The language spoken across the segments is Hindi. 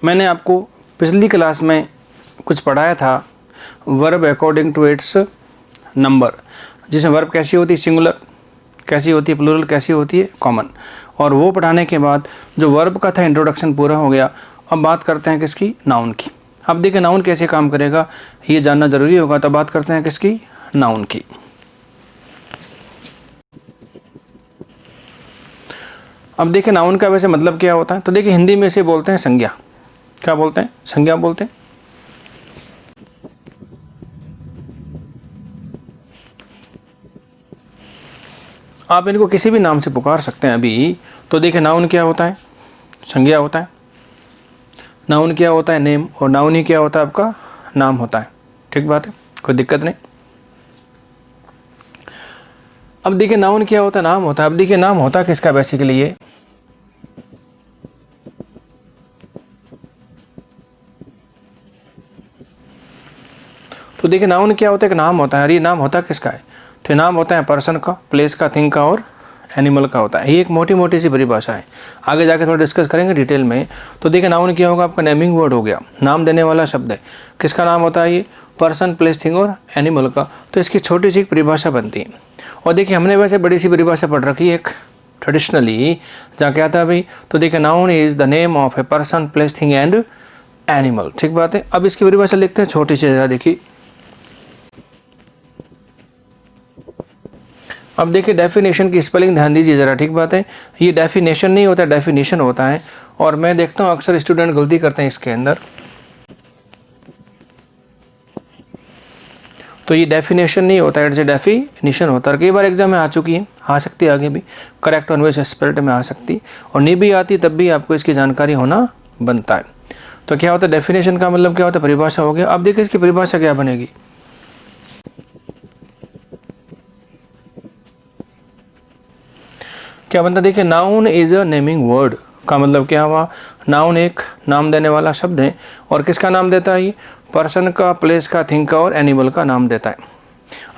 मैंने आपको पिछली क्लास में कुछ पढ़ाया था verb according to its number, जिसमें वर्ब कैसी होती है, सिंगुलर कैसी होती है, प्लूरल कैसी होती है, कॉमन। और वो पढ़ाने के बाद जो वर्ब का था इंट्रोडक्शन पूरा हो गया। अब बात करते हैं किसकी, नाउन की। अब देखिए नाउन कैसे काम करेगा ये जानना ज़रूरी होगा, तो बात करते हैं किसकी, नाउन की। अब देखिए नाउन का वैसे मतलब क्या होता है, तो देखिए हिंदी में इसे बोलते हैं संज्ञा। क्या बोलते हैं, संज्ञा बोलते हैं। आप इनको किसी भी नाम से पुकार सकते हैं अभी। तो देखिए नाउन क्या होता है, संज्ञा होता है। नाउन क्या होता है, नेम। और नाउन ही क्या होता है, आपका नाम होता है। ठीक बात है, कोई दिक्कत नहीं। अब देखिए नाउन क्या होता है, नाम होता है। अब देखिए नाम होता है किसका, बेसिकली ये तो देखिए नाउन क्या होता है, एक नाम होता है। अरे नाम होता है किसका है, तो नाम होता है पर्सन का, प्लेस का, थिंग का और एनिमल का होता है। ये एक मोटी मोटी सी परिभाषा है, आगे जाके थोड़ा डिस्कस करेंगे डिटेल में। तो देखिए नाउन क्या होगा, आपका नेमिंग वर्ड हो गया, नाम देने वाला शब्द है। किसका नाम होता है ये, पर्सन, प्लेस, थिंग और एनिमल का। तो इसकी छोटी सी परिभाषा बनती है। और देखिए हमने वैसे बड़ी सी परिभाषा पढ़ रखी है एक ट्रेडिशनली, जहाँ क्या था भाई, तो देखिए noun is the name of a person, place, thing and animal. ठीक बात है। अब इसकी परिभाषा लिखते हैं छोटी सी, जरा देखिए। अब देखिए डेफिनेशन की स्पेलिंग ध्यान दीजिए ज़रा। ठीक बात है, ये डेफिनेशन नहीं होता, डेफिनेशन होता है। और मैं देखता हूँ अक्सर स्टूडेंट गलती करते हैं इसके अंदर। तो ये डेफिनेशन नहीं होता, इट्स ए डेफिनेशन होता है। कई बार एग्जाम में आ चुकी है, आ सकती है आगे भी, करेक्ट ऑन वेज स्पेल्ड में आ सकती, और नहीं भी आती तब भी आपको इसकी जानकारी होना बनता है। तो क्या होता है, डेफिनेशन का मतलब क्या होता है, परिभाषा हो गया। अब देखिए इसकी परिभाषा क्या बनेगी। क्या बनता, देखिए noun is a naming word का मतलब क्या हुआ, नाउन एक नाम देने वाला शब्द है। और किसका नाम देता है ये, पर्सन का, प्लेस का, थिंग का और एनिमल का नाम देता है।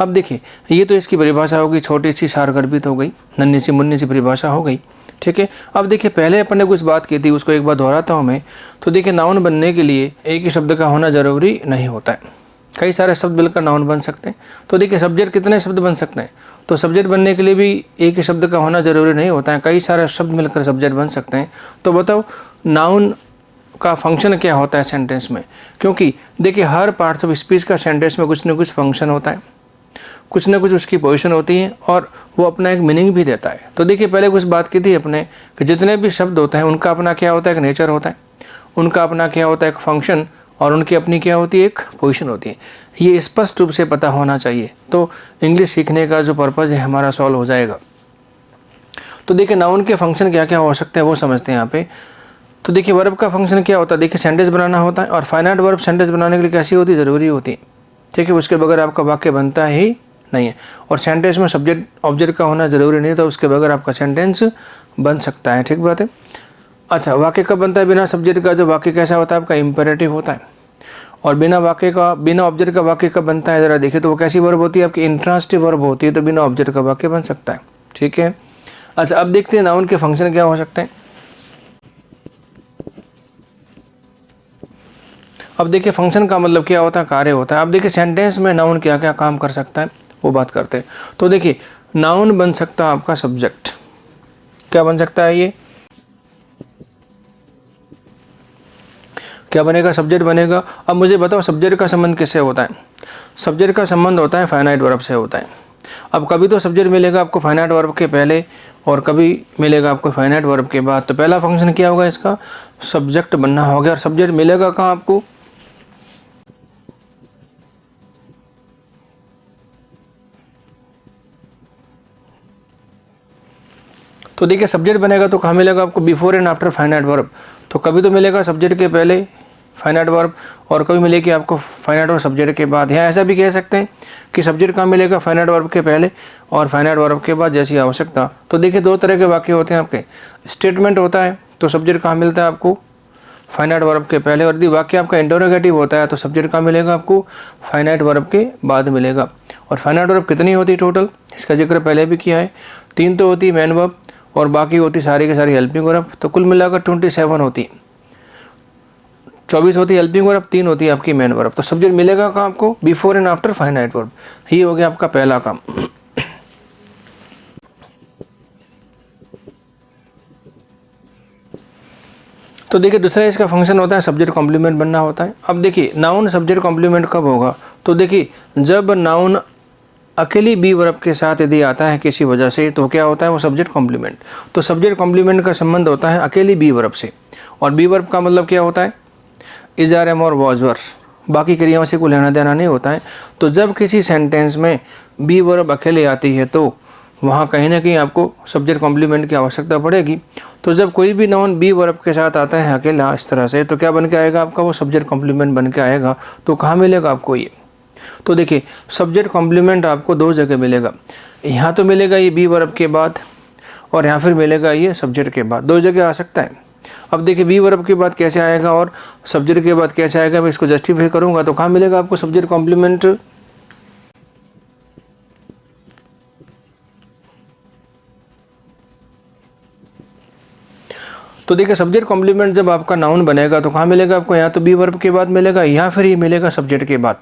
अब देखिए ये तो इसकी परिभाषा होगी, छोटी सी सारगर्भित हो गई, नन्ही सी मुन्नी सी परिभाषा हो गई। ठीक है। अब देखिए पहले अपन ने कुछ बात की थी, उसको एक बार दोहराता हूँ मैं। तो देखिए नाउन बनने के लिए एक ही शब्द का होना जरूरी नहीं होता है, कई सारे शब्द मिलकर नाउन बन सकते हैं। तो देखिए सब्जेक्ट कितने शब्द बन सकते हैं, तो सब्जेक्ट बनने के लिए भी एक ही शब्द का होना जरूरी नहीं होता है, कई सारे शब्द मिलकर सब्जेक्ट बन सकते हैं। तो बताओ नाउन का फंक्शन क्या होता है सेंटेंस में, क्योंकि देखिए हर पार्ट ऑफ स्पीच का सेंटेंस में कुछ न कुछ फंक्शन होता है, कुछ न कुछ उसकी पोजीशन होती है और वो अपना एक मीनिंग भी देता है। तो देखिए पहले कुछ बात की थी अपने कि जितने भी शब्द होते हैं उनका अपना क्या होता है, एक नेचर होता है, उनका अपना क्या होता है, एक फंक्शन, और उनकी अपनी क्या होती है, एक पोजीशन होती है। ये स्पष्ट रूप से पता होना चाहिए, तो इंग्लिश सीखने का जो पर्पज़ है हमारा सॉल्व हो जाएगा। तो देखिए नाउन के फंक्शन क्या क्या हो सकते हैं वो समझते हैं यहाँ पे। तो देखिए वर्ब का फंक्शन क्या होता है, देखिए सेंटेंस बनाना होता है, और फाइनाइट वर्ब सेंटेंस बनाने के लिए कैसी होती है, ज़रूरी होती है। ठीक है, उसके बगैर आपका वाक्य बनता ही नहीं है। और सेंटेंस में सब्जेक्ट ऑब्जेक्ट का होना जरूरी नहीं, तो उसके बगैर आपका सेंटेंस बन सकता है। ठीक बात है। अच्छा, वाक्य कब बनता है बिना सब्जेक्ट का, जो वाक्य कैसा होता है आपका, इंपेरेटिव होता है। और बिना वाक्य का, बिना ऑब्जेक्ट का वाक्य कब बनता है, ज़रा देखिए, तो वो कैसी वर्ब होती है आपकी, इंट्रांसिटिव वर्ब होती है, तो बिना ऑब्जेक्ट का वाक्य बन सकता है। ठीक है। अच्छा अब देखते हैं नाउन के फंक्शन क्या हो सकते हैं। अब देखिए फंक्शन का मतलब क्या होता है, कार्य होता है। अब देखिए सेंटेंस में नाउन क्या क्या काम कर सकता है वो बात करते हैं। तो देखिए नाउन बन सकता है आपका सब्जेक्ट, क्या बन सकता है ये, क्या बनेगा, सब्जेक्ट बनेगा। अब मुझे बताओ सब्जेक्ट का संबंध किससे होता है, सब्जेक्ट का संबंध होता है फाइनाइट वर्ब से होता है। अब कभी तो सब्जेक्ट मिलेगा आपको फाइनाइट वर्ब के पहले, और कभी मिलेगा आपको फाइनाइट वर्ब के बाद। तो पहला फंक्शन क्या होगा इसका, सब्जेक्ट बनना होगा। और सब्जेक्ट मिलेगा कहाँ आपको, तो देखिए सब्जेक्ट बनेगा तो कहाँ मिलेगा आपको, before and after finite verb. तो कभी तो मिलेगा सब्जेक्ट के पहले फाइनाइट वर्ब, और कभी मिलेगी आपको फाइनाइट वर्ब सब्जेक्ट के बाद। या ऐसा भी कह सकते हैं कि सब्जेक्ट कहाँ मिलेगा, फाइनाइट वर्ब के पहले और फाइनाइट वर्ब के बाद, जैसी आवश्यकता। तो देखिए दो तरह के वाक्य होते हैं आपके, स्टेटमेंट होता है तो सब्जेक्ट कहाँ मिलता है आपको, फाइनाइट वर्ब के पहले। और यदि वाक्य आपका इंटरोगेटिव होता है तो सब्जेक्ट कहाँ मिलेगा आपको, फाइनाइट वर्ब के बाद मिलेगा। और फाइनाइट वर्ब कितनी होती है टोटल, इसका जिक्र पहले भी किया है, 3 तो होती है मेन वर्ब, और बाकी होती सारी की सारी हेल्पिंग वर्ब। तो कुल मिलाकर 27 होती है। 24 होती है हेल्पिंग वर्ब, 3 होती है आपकी मेन वर्ब। तो सब्जेक्ट मिलेगा कहाँ आपको? Before and after finite verb. ये हो गया आपका पहला काम। तो देखिए दूसरा इसका फंक्शन होता है सब्जेक्ट कॉम्प्लीमेंट बनना होता है। अब देखिए नाउन सब्जेक्ट कॉम्प्लीमेंट कब होगा? तो देखिए जब नाउन अकेली बी वर्ब के साथ यदि आता है किसी वजह से तो क्या होता है? वो सब्जेक्ट कॉम्प्लीमेंट। तो सब्जेक्ट कॉम्प्लीमेंट का संबंध होता है अकेली बी वर्ब से, और बी वर्ब का मतलब क्या होता है? इज, आर, एम और वॉज वर, बाकी क्रियाओं से कोई लेना देना नहीं होता है। तो जब किसी सेंटेंस में बी वर्ब अकेले आती है तो वहाँ कहीं ना कहीं आपको सब्जेक्ट कॉम्प्लीमेंट की आवश्यकता पड़ेगी। तो जब कोई भी नाउन बी वर्ब के साथ आता है अकेला इस तरह से, तो क्या बन के आएगा आपका? वो सब्जेक्ट कॉम्प्लीमेंट बन के आएगा। तो कहाँ मिलेगा आपको ये? तो देखिए सब्जेक्ट कॉम्प्लीमेंट आपको दो जगह मिलेगा। यहाँ तो मिलेगा ये बी वर्ब के बाद, और यहाँ फिर मिलेगा ये सब्जेक्ट के बाद, दो जगह आ सकता है। अब देखिए बी वर्ब के बाद कैसे आएगा और सब्जेक्ट के बाद कैसे आएगा, मैं इसको जस्टिफाई करूँगा। तो कहाँ मिलेगा आपको सब्जेक्ट कॉम्प्लीमेंट? तो देखिए सब्जेक्ट कॉम्प्लीमेंट जब आपका नाउन बनेगा तो कहाँ मिलेगा आपको? यहाँ तो बी वर्ब के बाद मिलेगा, या फिर ये मिलेगा सब्जेक्ट के बाद।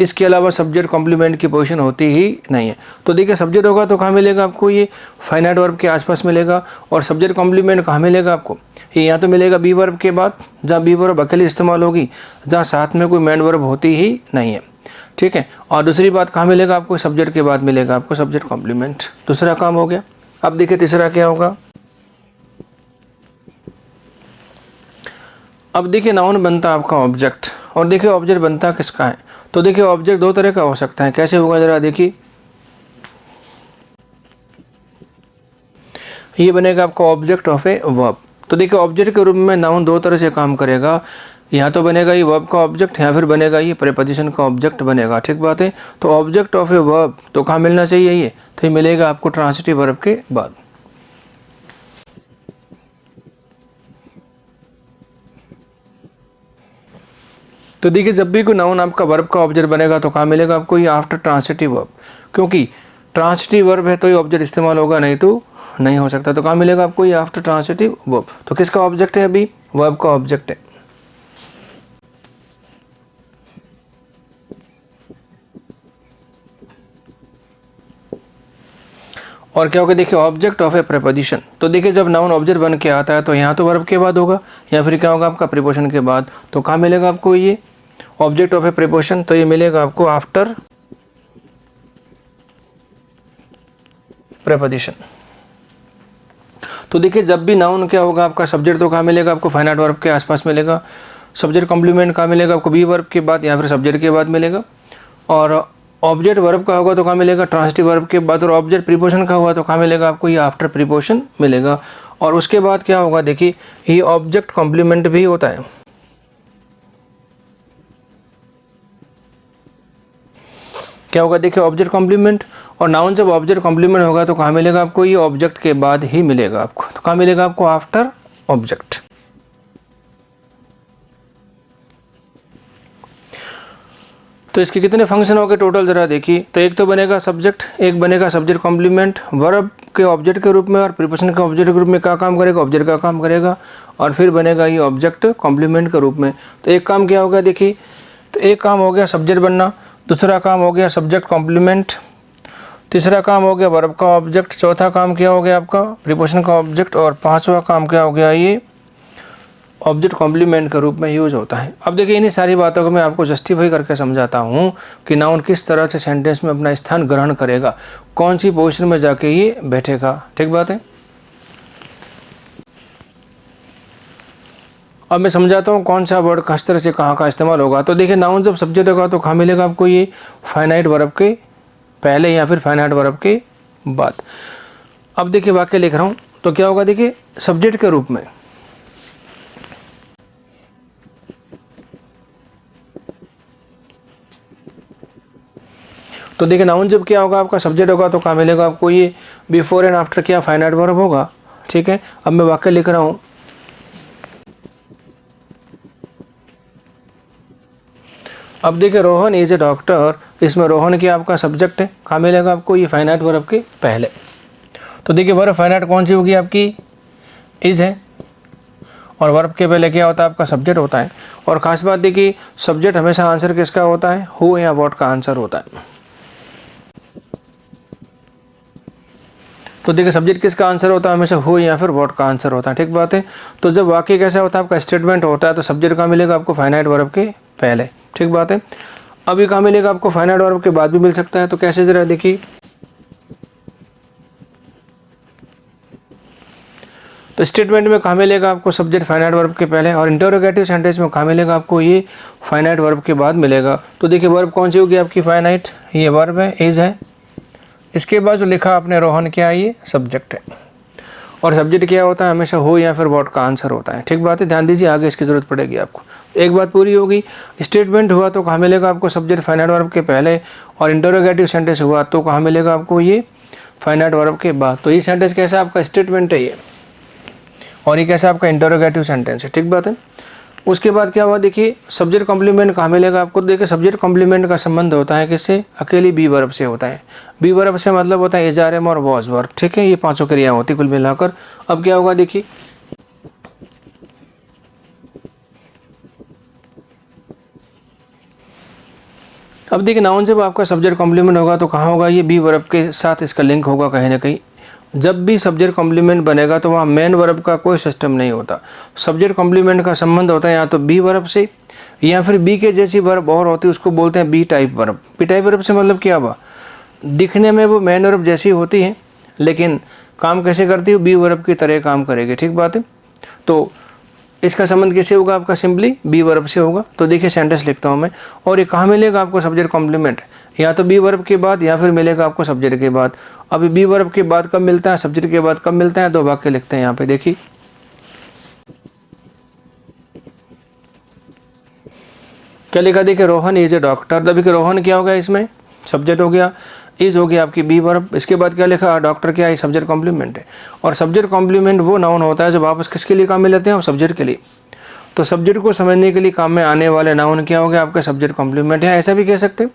इसके अलावा सब्जेक्ट कॉम्प्लीमेंट की पोजीशन होती ही नहीं है। तो देखिए सब्जेक्ट होगा तो कहाँ मिलेगा आपको? ये फाइनाइट वर्ब के आसपास मिलेगा। और सब्जेक्ट कॉम्प्लीमेंट कहाँ मिलेगा आपको? ये या तो मिलेगा बी वर्ब के बाद, जहाँ बी वर्ब अकेले इस्तेमाल होगी, जहाँ साथ में कोई मेन वर्ब होती ही नहीं है। ठीक है। और दूसरी बात कहाँ मिलेगा आपको? सब्जेक्ट के बाद मिलेगा आपको सब्जेक्ट कॉम्प्लीमेंट। दूसरा काम हो गया। अब देखिए तीसरा क्या होगा? अब देखिए नाउन बनता आपका ऑब्जेक्ट, और देखिए ऑब्जेक्ट बनता किसका है? तो देखिए ऑब्जेक्ट दो तरह का हो सकता है। कैसे होगा जरा देखिए। ये बनेगा आपका ऑब्जेक्ट ऑफ ए वर्ब। तो देखिए ऑब्जेक्ट के रूप में नाउन दो तरह से काम करेगा। यहाँ तो बनेगा ये वर्ब का ऑब्जेक्ट, या फिर बनेगा ये प्रीपोजिशन का ऑब्जेक्ट बनेगा। ठीक बात है। तो ऑब्जेक्ट ऑफ ए वर्ब तो कहाँ मिलना चाहिए ये? तो ये मिलेगा आपको ट्रांसिटिव वर्ब के बाद। तो देखिए जब भी कोई नाउन आपका वर्ब का ऑब्जेक्ट बनेगा तो कहाँ मिलेगा आपको? ये आफ्टर ट्रांसिटिव वर्ब, क्योंकि ट्रांसिटिव वर्ब है तो ये ऑब्जेक्ट इस्तेमाल होगा, नहीं तो नहीं हो सकता। तो कहाँ मिलेगा आपको? ये आफ्टर ट्रांसिटिव वर्ब। तो किसका ऑब्जेक्ट है? अभी वर्ब का ऑब्जेक्ट है। और क्या होगा? देखिए ऑब्जेक्ट ऑफ ए प्रीपोजिशन। तो देखिए जब नाउन ऑब्जेक्ट बन के आता है तो यहाँ तो वर्ब के बाद होगा, या फिर क्या होगा आपका? प्रीपोजिशन के बाद। तो कहाँ मिलेगा आपको ये ऑब्जेक्ट ऑफ ए प्रीपोजिशन? तो ये मिलेगा आपको आफ्टर प्रीपोजिशन। तो देखिए जब भी नाउन क्या होगा आपका सब्जेक्ट, तो कहाँ मिलेगा आपको? फाइनाइट वर्ब के आसपास मिलेगा। सब्जेक्ट कॉम्प्लीमेंट कहाँ मिलेगा आपको? बी वर्ब के बाद या फिर सब्जेक्ट के बाद मिलेगा। और ऑब्जेक्ट वर्ब का होगा तो कहाँ मिलेगा? ट्रांसिटिव वर्ब के बाद। और ऑब्जेक्ट प्रीपोजिशन का हुआ तो कहाँ मिलेगा आपको? ये आफ्टर प्रीपोजिशन मिलेगा। और उसके बाद क्या होगा? देखिए ये ऑब्जेक्ट कॉम्प्लीमेंट भी होता है। क्या होगा? देखिए ऑब्जेक्ट कॉम्प्लीमेंट। और नाउन जब ऑब्जेक्ट कॉम्प्लीमेंट होगा तो कहाँ मिलेगा आपको? ये ऑब्जेक्ट के बाद ही मिलेगा आपको। तो कहाँ मिलेगा आपको? After object. तो इसके कितने फंक्शन हो गए टोटल जरा देखिए। तो एक तो बनेगा सब्जेक्ट, एक बनेगा सब्जेक्ट कॉम्प्लीमेंट, वर्ब के ऑब्जेक्ट के रूप में, और प्रीपोजिशन के ऑब्जेक्ट के रूप में क्या काम करेगा? ऑब्जेक्ट का काम करेगा। और फिर बनेगा ये ऑब्जेक्ट कॉम्प्लीमेंट के रूप में। तो एक काम क्या होगा देखिए? तो एक काम हो गया सब्जेक्ट बनना, दूसरा काम हो गया सब्जेक्ट कॉम्प्लीमेंट, तीसरा काम हो गया वर्ब का ऑब्जेक्ट, चौथा काम क्या हो गया आपका? प्रीपोजिशन का ऑब्जेक्ट, और पांचवा काम क्या हो गया? ये ऑब्जेक्ट कॉम्प्लीमेंट के रूप में यूज होता है। अब देखिए इन्हीं सारी बातों को मैं आपको जस्टिफाई करके समझाता हूँ कि नाउन किस तरह से सेंटेंस में अपना स्थान ग्रहण करेगा, कौन सी पोजीशन में जाके ये बैठेगा। ठीक बात है। अब मैं समझाता हूँ कौन सा वर्ड किस तरह से कहाँ का इस्तेमाल होगा। तो देखिए नाउन जब सब्जेक्ट होगा तो कहाँ मिलेगा आपको? ये फाइनाइट वर्ब के पहले या फिर फाइनाइट वर्ब के बाद। अब देखिए वाक्य लिख रहा हूँ तो क्या होगा? देखिए सब्जेक्ट के रूप में तो देखिए नाउन जब क्या होगा आपका सब्जेक्ट होगा तो कहाँ मिलेगा आपको? ये बिफोर एंड आफ्टर क्या फाइनाइट वर्ब होगा। ठीक है। अब मैं वाक्य लिख रहा हूँ। अब देखिए रोहन इज ए डॉक्टर, इसमें रोहन क्या आपका सब्जेक्ट है, कहाँ मिलेगा आपको? ये फाइनाइट वर्ब के पहले। तो देखिए वर्ब फाइनाइट कौन सी होगी आपकी? इज है। और वर्ब के पहले क्या होता है आपका सब्जेक्ट होता है। और ख़ास बात देखिए सब्जेक्ट हमेशा आंसर किसका होता है, हु या व्हाट का आंसर होता है। तो देखिए सब्जेक्ट किसका आंसर होता है, हमेशा हु या फिर व्हाट का आंसर होता है, ठीक बात है। तो जब वाक्य कैसा होता है आपका स्टेटमेंट होता है तो सब्जेक्ट कहाँ मिलेगा आपको, फाइनाइट वर्ब के पहले, ठीक बात है। अभी कहाँ मिलेगा आपको, फाइनाइट वर्ब के बाद भी मिल सकता है। तो कैसे जरा देखिए, तो स्टेटमेंट में कहाँ मिलेगा आपको सब्जेक्ट फाइनाइट वर्ब के पहले, और इंटरोगेटिव सेंटेंस में कहाँ मिलेगा आपको, ये फाइनाइट वर्ब के बाद मिलेगा। तो देखिए वर्ब कौन सी होगी आपकी, फाइनाइट, ये वर्ब है, इज है। इसके बाद जो लिखा आपने रोहन क्या है, ये सब्जेक्ट है। और सब्जेक्ट क्या होता है, हमेशा हो या फिर व्हाट का आंसर होता है, ठीक बात है। ध्यान दीजिए आगे इसकी ज़रूरत पड़ेगी आपको। एक बात पूरी होगी, स्टेटमेंट हुआ तो कहाँ मिलेगा आपको सब्जेक्ट फाइनाइट वर्ब के पहले, और इंटरोगेटिव सेंटेंस हुआ तो कहाँ मिलेगा आपको, ये फाइनाइट वर्ब के बाद। तो ये सेंटेंस कैसा आपका स्टेटमेंट है ये, और ये कैसा आपका इंटरोगेटिव सेंटेंस है, ठीक बात है। उसके बाद क्या हुआ देखिए, सब्जेक्ट कॉम्प्लीमेंट कहाँ मिलेगा आपको। देखिए सब्जेक्ट कॉम्प्लीमेंट का संबंध होता है किससे, अकेली बी वर्ब से होता है। बी वर्ब से मतलब होता है इज, आर, एम और वॉज वर्ब, ठीक है। ये पांचों क्रिया होती कुल मिलाकर। अब क्या होगा देखिए, अब देखिए नाउन जब आपका सब्जेक्ट कॉम्प्लीमेंट होगा तो कहाँ होगा, ये बी वर्ब के साथ इसका लिंक होगा कहीं ना कहीं। जब भी सब्जेक्ट कॉम्प्लीमेंट बनेगा तो वहाँ मेन वर्ब का कोई सिस्टम नहीं होता। सब्जेक्ट कॉम्प्लीमेंट का संबंध होता है या तो बी वर्ब से, या फिर बी के जैसी वर्ब और होती है उसको बोलते हैं B type verb. B type verb से मतलब क्या हुआ, दिखने में वो मेन वर्ब जैसी होती है लेकिन काम कैसे करती है, बी वर्ब की तरह काम करेगी, ठीक बात है। तो इसका संबंध किससे होगा आपका, सिंपली बी वर्ब से होगा। तो देखिए सेंटेंस लिखता हूँ मैं, और ये कहाँ मिलेगा आपको सब्जेक्ट कॉम्प्लीमेंट, या तो बी वर्ब के बाद या फिर मिलेगा आपको सब्जेक्ट के बाद। अभी बी वर्ब के बाद कब मिलता है, सब्जेक्ट के बाद कब मिलता है, दो वाक्य लिखते हैं यहाँ पे देखिए। क्या लिखा देखिए, रोहन इज ए डॉक्टर। देखिए रोहन क्या हो गया, इसमें सब्जेक्ट हो गया, इज हो गया आपकी बी वर्ब। इसके बाद क्या लिखा, डॉक्टर क्या है, सब्जेक्ट कॉम्प्लीमेंट है। और सब्जेक्ट कॉम्प्लीमेंट वो नाउन होता है जब वापस किसके लिए काम में लेते हैं, सब्जेक्ट के लिए। तो सब्जेक्ट को समझने के लिए काम में आने वाले नाउन क्या हो गया आपका, सब्जेक्ट कॉम्प्लीमेंट है। ऐसा भी कह सकते हैं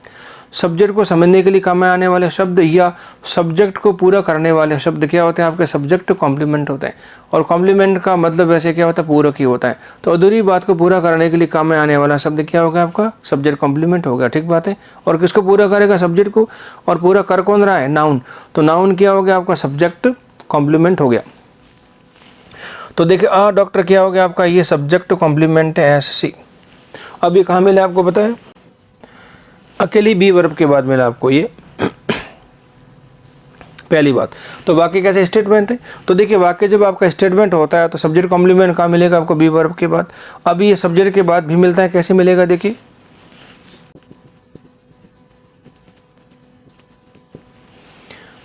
सब्जेक्ट को समझने के लिए काम में आने वाले शब्द या सब्जेक्ट को पूरा करने वाले शब्द क्या होते हैं आपके, सब्जेक्ट कॉम्प्लीमेंट होते हैं। और कॉम्प्लीमेंट का मतलब वैसे क्या होता है, पूरक ही होता है। तो अधूरी बात को पूरा करने के लिए काम में आने वाला शब्द क्या होगा आपका, सब्जेक्ट कॉम्प्लीमेंट हो गया, ठीक बात है। और किसको पूरा करेगा, सब्जेक्ट को। और पूरा कर कौन रहा है, नाउन। तो नाउन क्या हो गया आपका, सब्जेक्ट कॉम्प्लीमेंट हो गया। तो देखिए आ डॉक्टर क्या हो गया आपका, ये सब्जेक्ट कॉम्प्लीमेंट है, एस सी। अब ये कहाँ मिला आपको पता है, अकेली बी वर्ब के बाद मिला आपको ये पहली बात। तो वाक्य कैसे स्टेटमेंट है, तो देखिए वाक्य जब आपका स्टेटमेंट होता है तो सब्जेक्ट कॉम्प्लीमेंट कहाँ मिलेगा आपको, बी वर्ब के बाद। अभी ये सब्जेक्ट के बाद भी मिलता है, कैसे मिलेगा देखिए।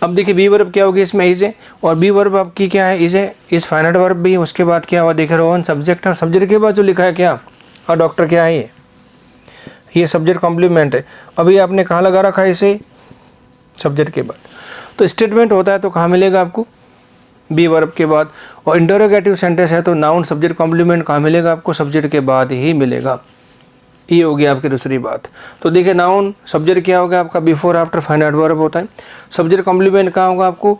अब देखिए बी वर्ब क्या होगी, इसमें इज है, और बी वर्ब आपकी क्या है, इज है। इस फाइनाइट वर्ब भी है। उसके बाद क्या हुआ देखिए, रोहन सब्जेक्ट है, सब्जेक्ट के बाद जो लिखा है क्या, और डॉक्टर क्या है, ये सब्जेक्ट कॉम्प्लीमेंट है। अभी आपने कहाँ लगा रखा है इसे, सब्जेक्ट के बाद। तो स्टेटमेंट होता है तो कहाँ मिलेगा आपको, बी वर्ब के बाद। और इंटरोगेटिव सेंटेंस है तो नाउन सब्जेक्ट कॉम्प्लीमेंट कहाँ मिलेगा आपको, सब्जेक्ट के बाद ही मिलेगा। ये होगी आपकी दूसरी बात। तो देखिए नाउन सब्जेक्ट क्या होगा आपका, बिफोर आफ्टर फाइनाइट वर्ब होता है। सब्जेक्ट कॉम्प्लीमेंट कहाँ होगा आपको,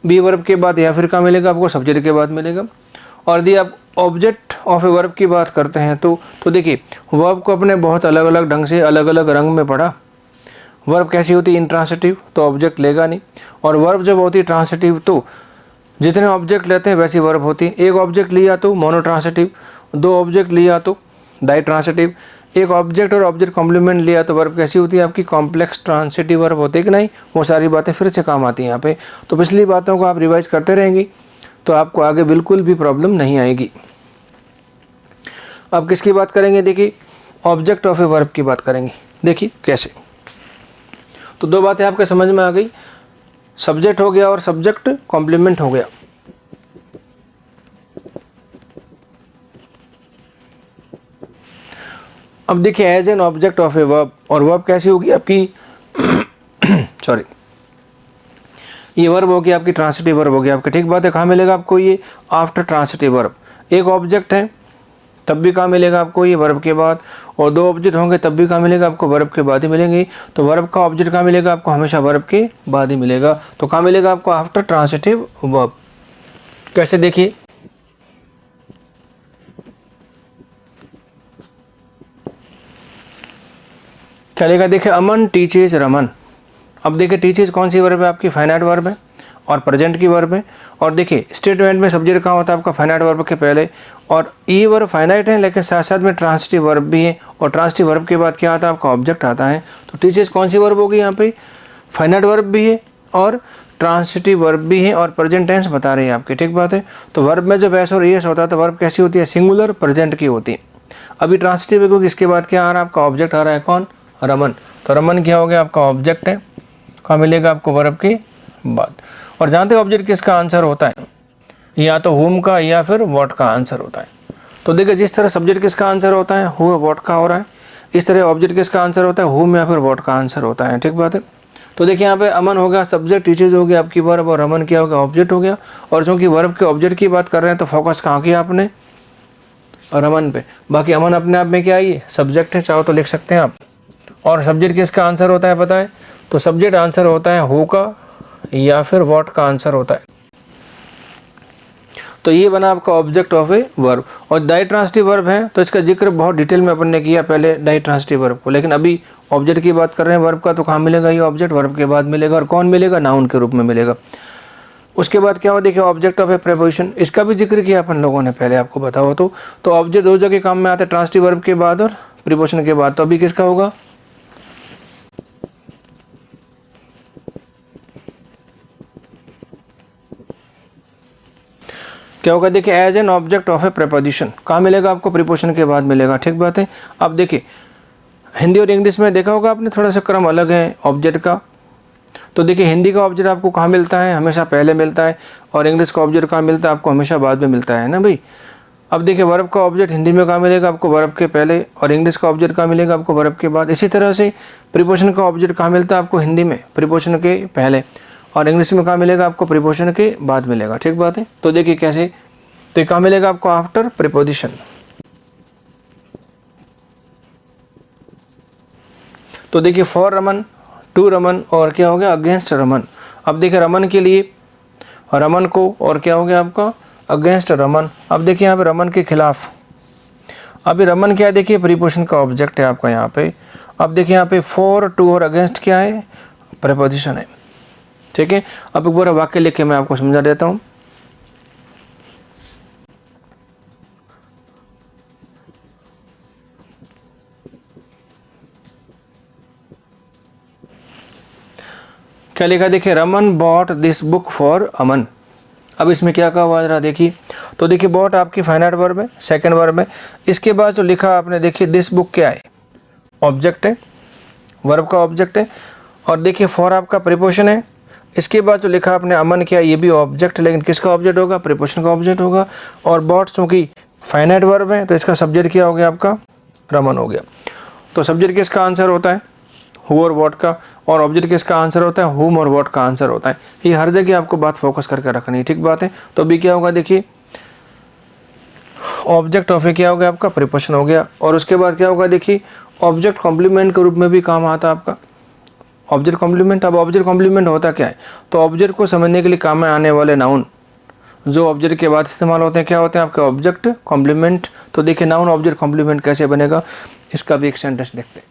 बी वर्ब के बाद या फिर कहाँ मिलेगा आपको, सब्जेक्ट के बाद मिलेगा। और यदि आप ऑब्जेक्ट ऑफ ए वर्ब की बात करते हैं तो देखिए वर्ब को अपने बहुत अलग अलग ढंग से अलग अलग रंग में पढ़ा। वर्ब कैसी होती है, इंट्रांसिटिव, तो ऑब्जेक्ट लेगा नहीं। और वर्ब जब होती है ट्रांसिटिव तो जितने ऑब्जेक्ट लेते हैं वैसी वर्ब होती है। एक ऑब्जेक्ट लिया तो मोनोट्रांसिटिव, दो ऑब्जेक्ट लिया तो डाई ट्रांसिटिव, एक ऑब्जेक्ट और ऑब्जेक्ट कॉम्प्लीमेंट लिया तो वर्ब कैसी होती है आपकी, कॉम्प्लेक्स ट्रांसिटिव वर्ब होती है कि नहीं। वो सारी बातें फिर से काम आती हैं यहाँ पे। तो पिछली बातों को आप रिवाइज करते रहेंगी तो आपको आगे बिल्कुल भी प्रॉब्लम नहीं आएगी। अब किसकी बात करेंगे देखिए, ऑब्जेक्ट ऑफ ए वर्ब की बात करेंगे। देखिए कैसे, तो दो बातें आपके समझ में आ गई, सब्जेक्ट हो गया और सब्जेक्ट कॉम्प्लीमेंट हो गया। अब देखिए as an object of a verb, और वर्ब कैसी होगी आपकी सॉरी, ये वर्ब होगी आपकी ट्रांसिटिव वर्ब होगी आपकी, ठीक बात है। कहाँ मिलेगा आपको ये, आफ्टर ट्रांसिटिव वर्ब। एक ऑब्जेक्ट है तब भी कहाँ मिलेगा आपको, ये वर्ब के बाद। और दो ऑब्जेक्ट होंगे तब भी कहाँ मिलेगा आपको, वर्ब के बाद ही मिलेंगे। तो वर्ब का ऑब्जेक्ट कहाँ मिलेगा आपको, हमेशा वर्ब के बाद ही मिलेगा। तो कहाँ मिलेगा आपको, आफ्टर ट्रांसिटिव वर्ब। कैसे देखिए, क्या लिखा, देखिए अमन टीचेज रमन। अब देखिए टीचेज कौन सी वर्ब है आपकी, फाइनाइट वर्ब है और प्रेजेंट की वर्ब है। और देखिए स्टेटमेंट में सब्जेक्ट कहाँ होता है आपका, फाइनाइट वर्ब के पहले। और ये वर्ब फाइनाइट है लेकिन साथ साथ में ट्रांसिटिव वर्ब भी है, और ट्रांसिटिव वर्ब के बाद क्या आता है आपका, ऑब्जेक्ट आता है। तो टीचेज कौन सी वर्ब होगी यहाँ पे, फाइनाइट वर्ब भी है और ट्रांसिटिव वर्ब भी है और प्रेजेंट टेंस बता रही है आपकी, ठीक बात है। तो वर्ब में जब एस और एस होता है तो वर्ब कैसी होती है, सिंगुलर प्रेजेंट की होती है। अभी ट्रांसिटिव क्योंकि इसके बाद क्या आ रहा है आपका, ऑब्जेक्ट आ रहा है, कौन, रमन। तो रमन क्या हो गया आपका, ऑब्जेक्ट है, कहाँ मिलेगा आपको, वर्ब के बाद। और जानते हो ऑब्जेक्ट किसका आंसर होता है, या तो हुम का या फिर व्हाट का आंसर होता है। तो देखिए जिस तरह सब्जेक्ट किसका आंसर होता है, हु व्हाट का हो रहा है, इस तरह ऑब्जेक्ट किसका आंसर होता है, हुम या फिर व्हाट का आंसर होता है, ठीक बात है। तो देखिए यहाँ पे अमन हो गया सब्जेक्ट, टीचर्स हो गया आपकी वर्ब, और रमन क्या हो गया, ऑब्जेक्ट हो गया। और चूंकि वर्ब के ऑब्जेक्ट की बात कर रहे हैं तो फोकस कहाँ किया आपने, रमन पे। बाकी अमन अपने आप में क्या है, ये सब्जेक्ट है, चाहो तो लिख सकते हैं आप। और सब्जेक्ट किसका आंसर होता है पता है, तो सब्जेक्ट आंसर होता है हु का या फिर व्हाट का आंसर होता है। तो ये बना आपका ऑब्जेक्ट ऑफ ए वर्ब। और डाई ट्रांसिटिव वर्ब है तो इसका जिक्र बहुत डिटेल में अपन ने किया पहले डाई ट्रांसिटिव वर्ब को, लेकिन अभी ऑब्जेक्ट की बात कर रहे हैं वर्ब का, तो कहाँ मिलेगा ये ऑब्जेक्ट, वर्ब के बाद मिलेगा। और कौन मिलेगा, नाउन के रूप में मिलेगा। उसके बाद क्या हो, देखिए ऑब्जेक्ट ऑफ ए प्रीपोजिशन, इसका भी जिक्र किया अपन लोगों ने पहले, आपको बताओ तो ऑब्जेक्ट दो जगह काम में आता है, ट्रांसिटिव वर्ब के बाद और प्रीपोजिशन के बाद। तो अभी किसका होगा, क्या होगा, देखिए as an object of a preposition, कहाँ मिलेगा आपको, प्रीपोजिशन के बाद मिलेगा, ठीक बात है। अब देखिए हिंदी और इंग्लिश में देखा होगा आपने, थोड़ा सा क्रम अलग है ऑब्जेक्ट का। तो देखिए हिंदी का ऑब्जेक्ट आपको कहाँ मिलता है, हमेशा पहले मिलता है, और इंग्लिश का ऑब्जेक्ट कहाँ मिलता है आपको, हमेशा बाद में मिलता है ना भाई। अब देखिए वर्ब का ऑब्जेक्ट हिंदी में कहाँ मिलेगा आपको, वर्ब के पहले, और इंग्लिश का ऑब्जेक्ट कहाँ मिलेगा आपको, वर्ब के बाद। इसी तरह से प्रीपोजिशन का ऑब्जेक्ट कहाँ मिलता है आपको, हिंदी में प्रीपोजिशन के पहले, और इंग्लिश में कहाँ मिलेगा आपको, प्रीपोजिशन के बाद मिलेगा, ठीक बात है। तो देखिए कैसे, तो ये कहाँ मिलेगा आपको, आफ्टर प्रीपोजिशन। तो देखिए फॉर रमन, टू रमन, और क्या हो गया, अगेंस्ट रमन। अब देखिए रमन के लिए, रमन को, और क्या हो गया आपका, अगेंस्ट रमन। अब देखिए यहाँ पे रमन के खिलाफ। अभी रमन क्या है, देखिए प्रीपोजिशन का ऑब्जेक्ट है आपका यहाँ पे। अब देखिए यहाँ पे फॉर, टू और अगेंस्ट क्या है, प्रीपोजिशन है, ठीक है। अब एक बार वाक्य लिख के मैं आपको समझा देता हूँ। क्या लिखा, देखिए Raman bought this book for Aman. अब इसमें क्या कहा हुआ जरा देखिए, तो देखिए बॉट आपकी फाइनाइट वर्ब है, सेकंड वर्ब है। इसके बाद जो लिखा आपने, देखिए दिस बुक क्या है, ऑब्जेक्ट है, वर्ब का ऑब्जेक्ट है। और देखिए फॉर आपका प्रीपोजिशन है। इसके बाद जो लिखा आपने अमन क्या है, ये भी ऑब्जेक्ट है, लेकिन किसका ऑब्जेक्ट होगा, प्रीपोजिशन का ऑब्जेक्ट होगा। और बॉट चूँकि फाइनाइट वर्ब है तो इसका सब्जेक्ट क्या हो गया आपका, रमन हो गया। तो सब्जेक्ट किसका आंसर होता है, हु और व्हाट का, और ऑब्जेक्ट किसका आंसर होता है, हुम और व्हाट का आंसर होता है। ये हर जगह आपको बात फोकस करके रखनी है, ठीक बात है। तो अभी क्या होगा, देखिए ऑब्जेक्ट ऑफ ए क्या हो गया आपका, प्रीपोजिशन हो गया। और उसके बाद क्या होगा, देखिए ऑब्जेक्ट कॉम्प्लीमेंट के रूप में भी काम आता है आपका ऑब्जेक्ट कॉम्प्लीमेंट। अब ऑब्जेक्ट कॉम्प्लीमेंट होता क्या है, तो ऑब्जेक्ट को समझने के लिए काम में आने वाले नाउन जो ऑब्जेक्ट के बाद इस्तेमाल होते हैं, क्या होते हैं आपके, ऑब्जेक्ट कॉम्प्लीमेंट। तो देखिए नाउन ऑब्जेक्ट कॉम्प्लीमेंट कैसे बनेगा, इसका भी एक सेंटेंस देखते हैं।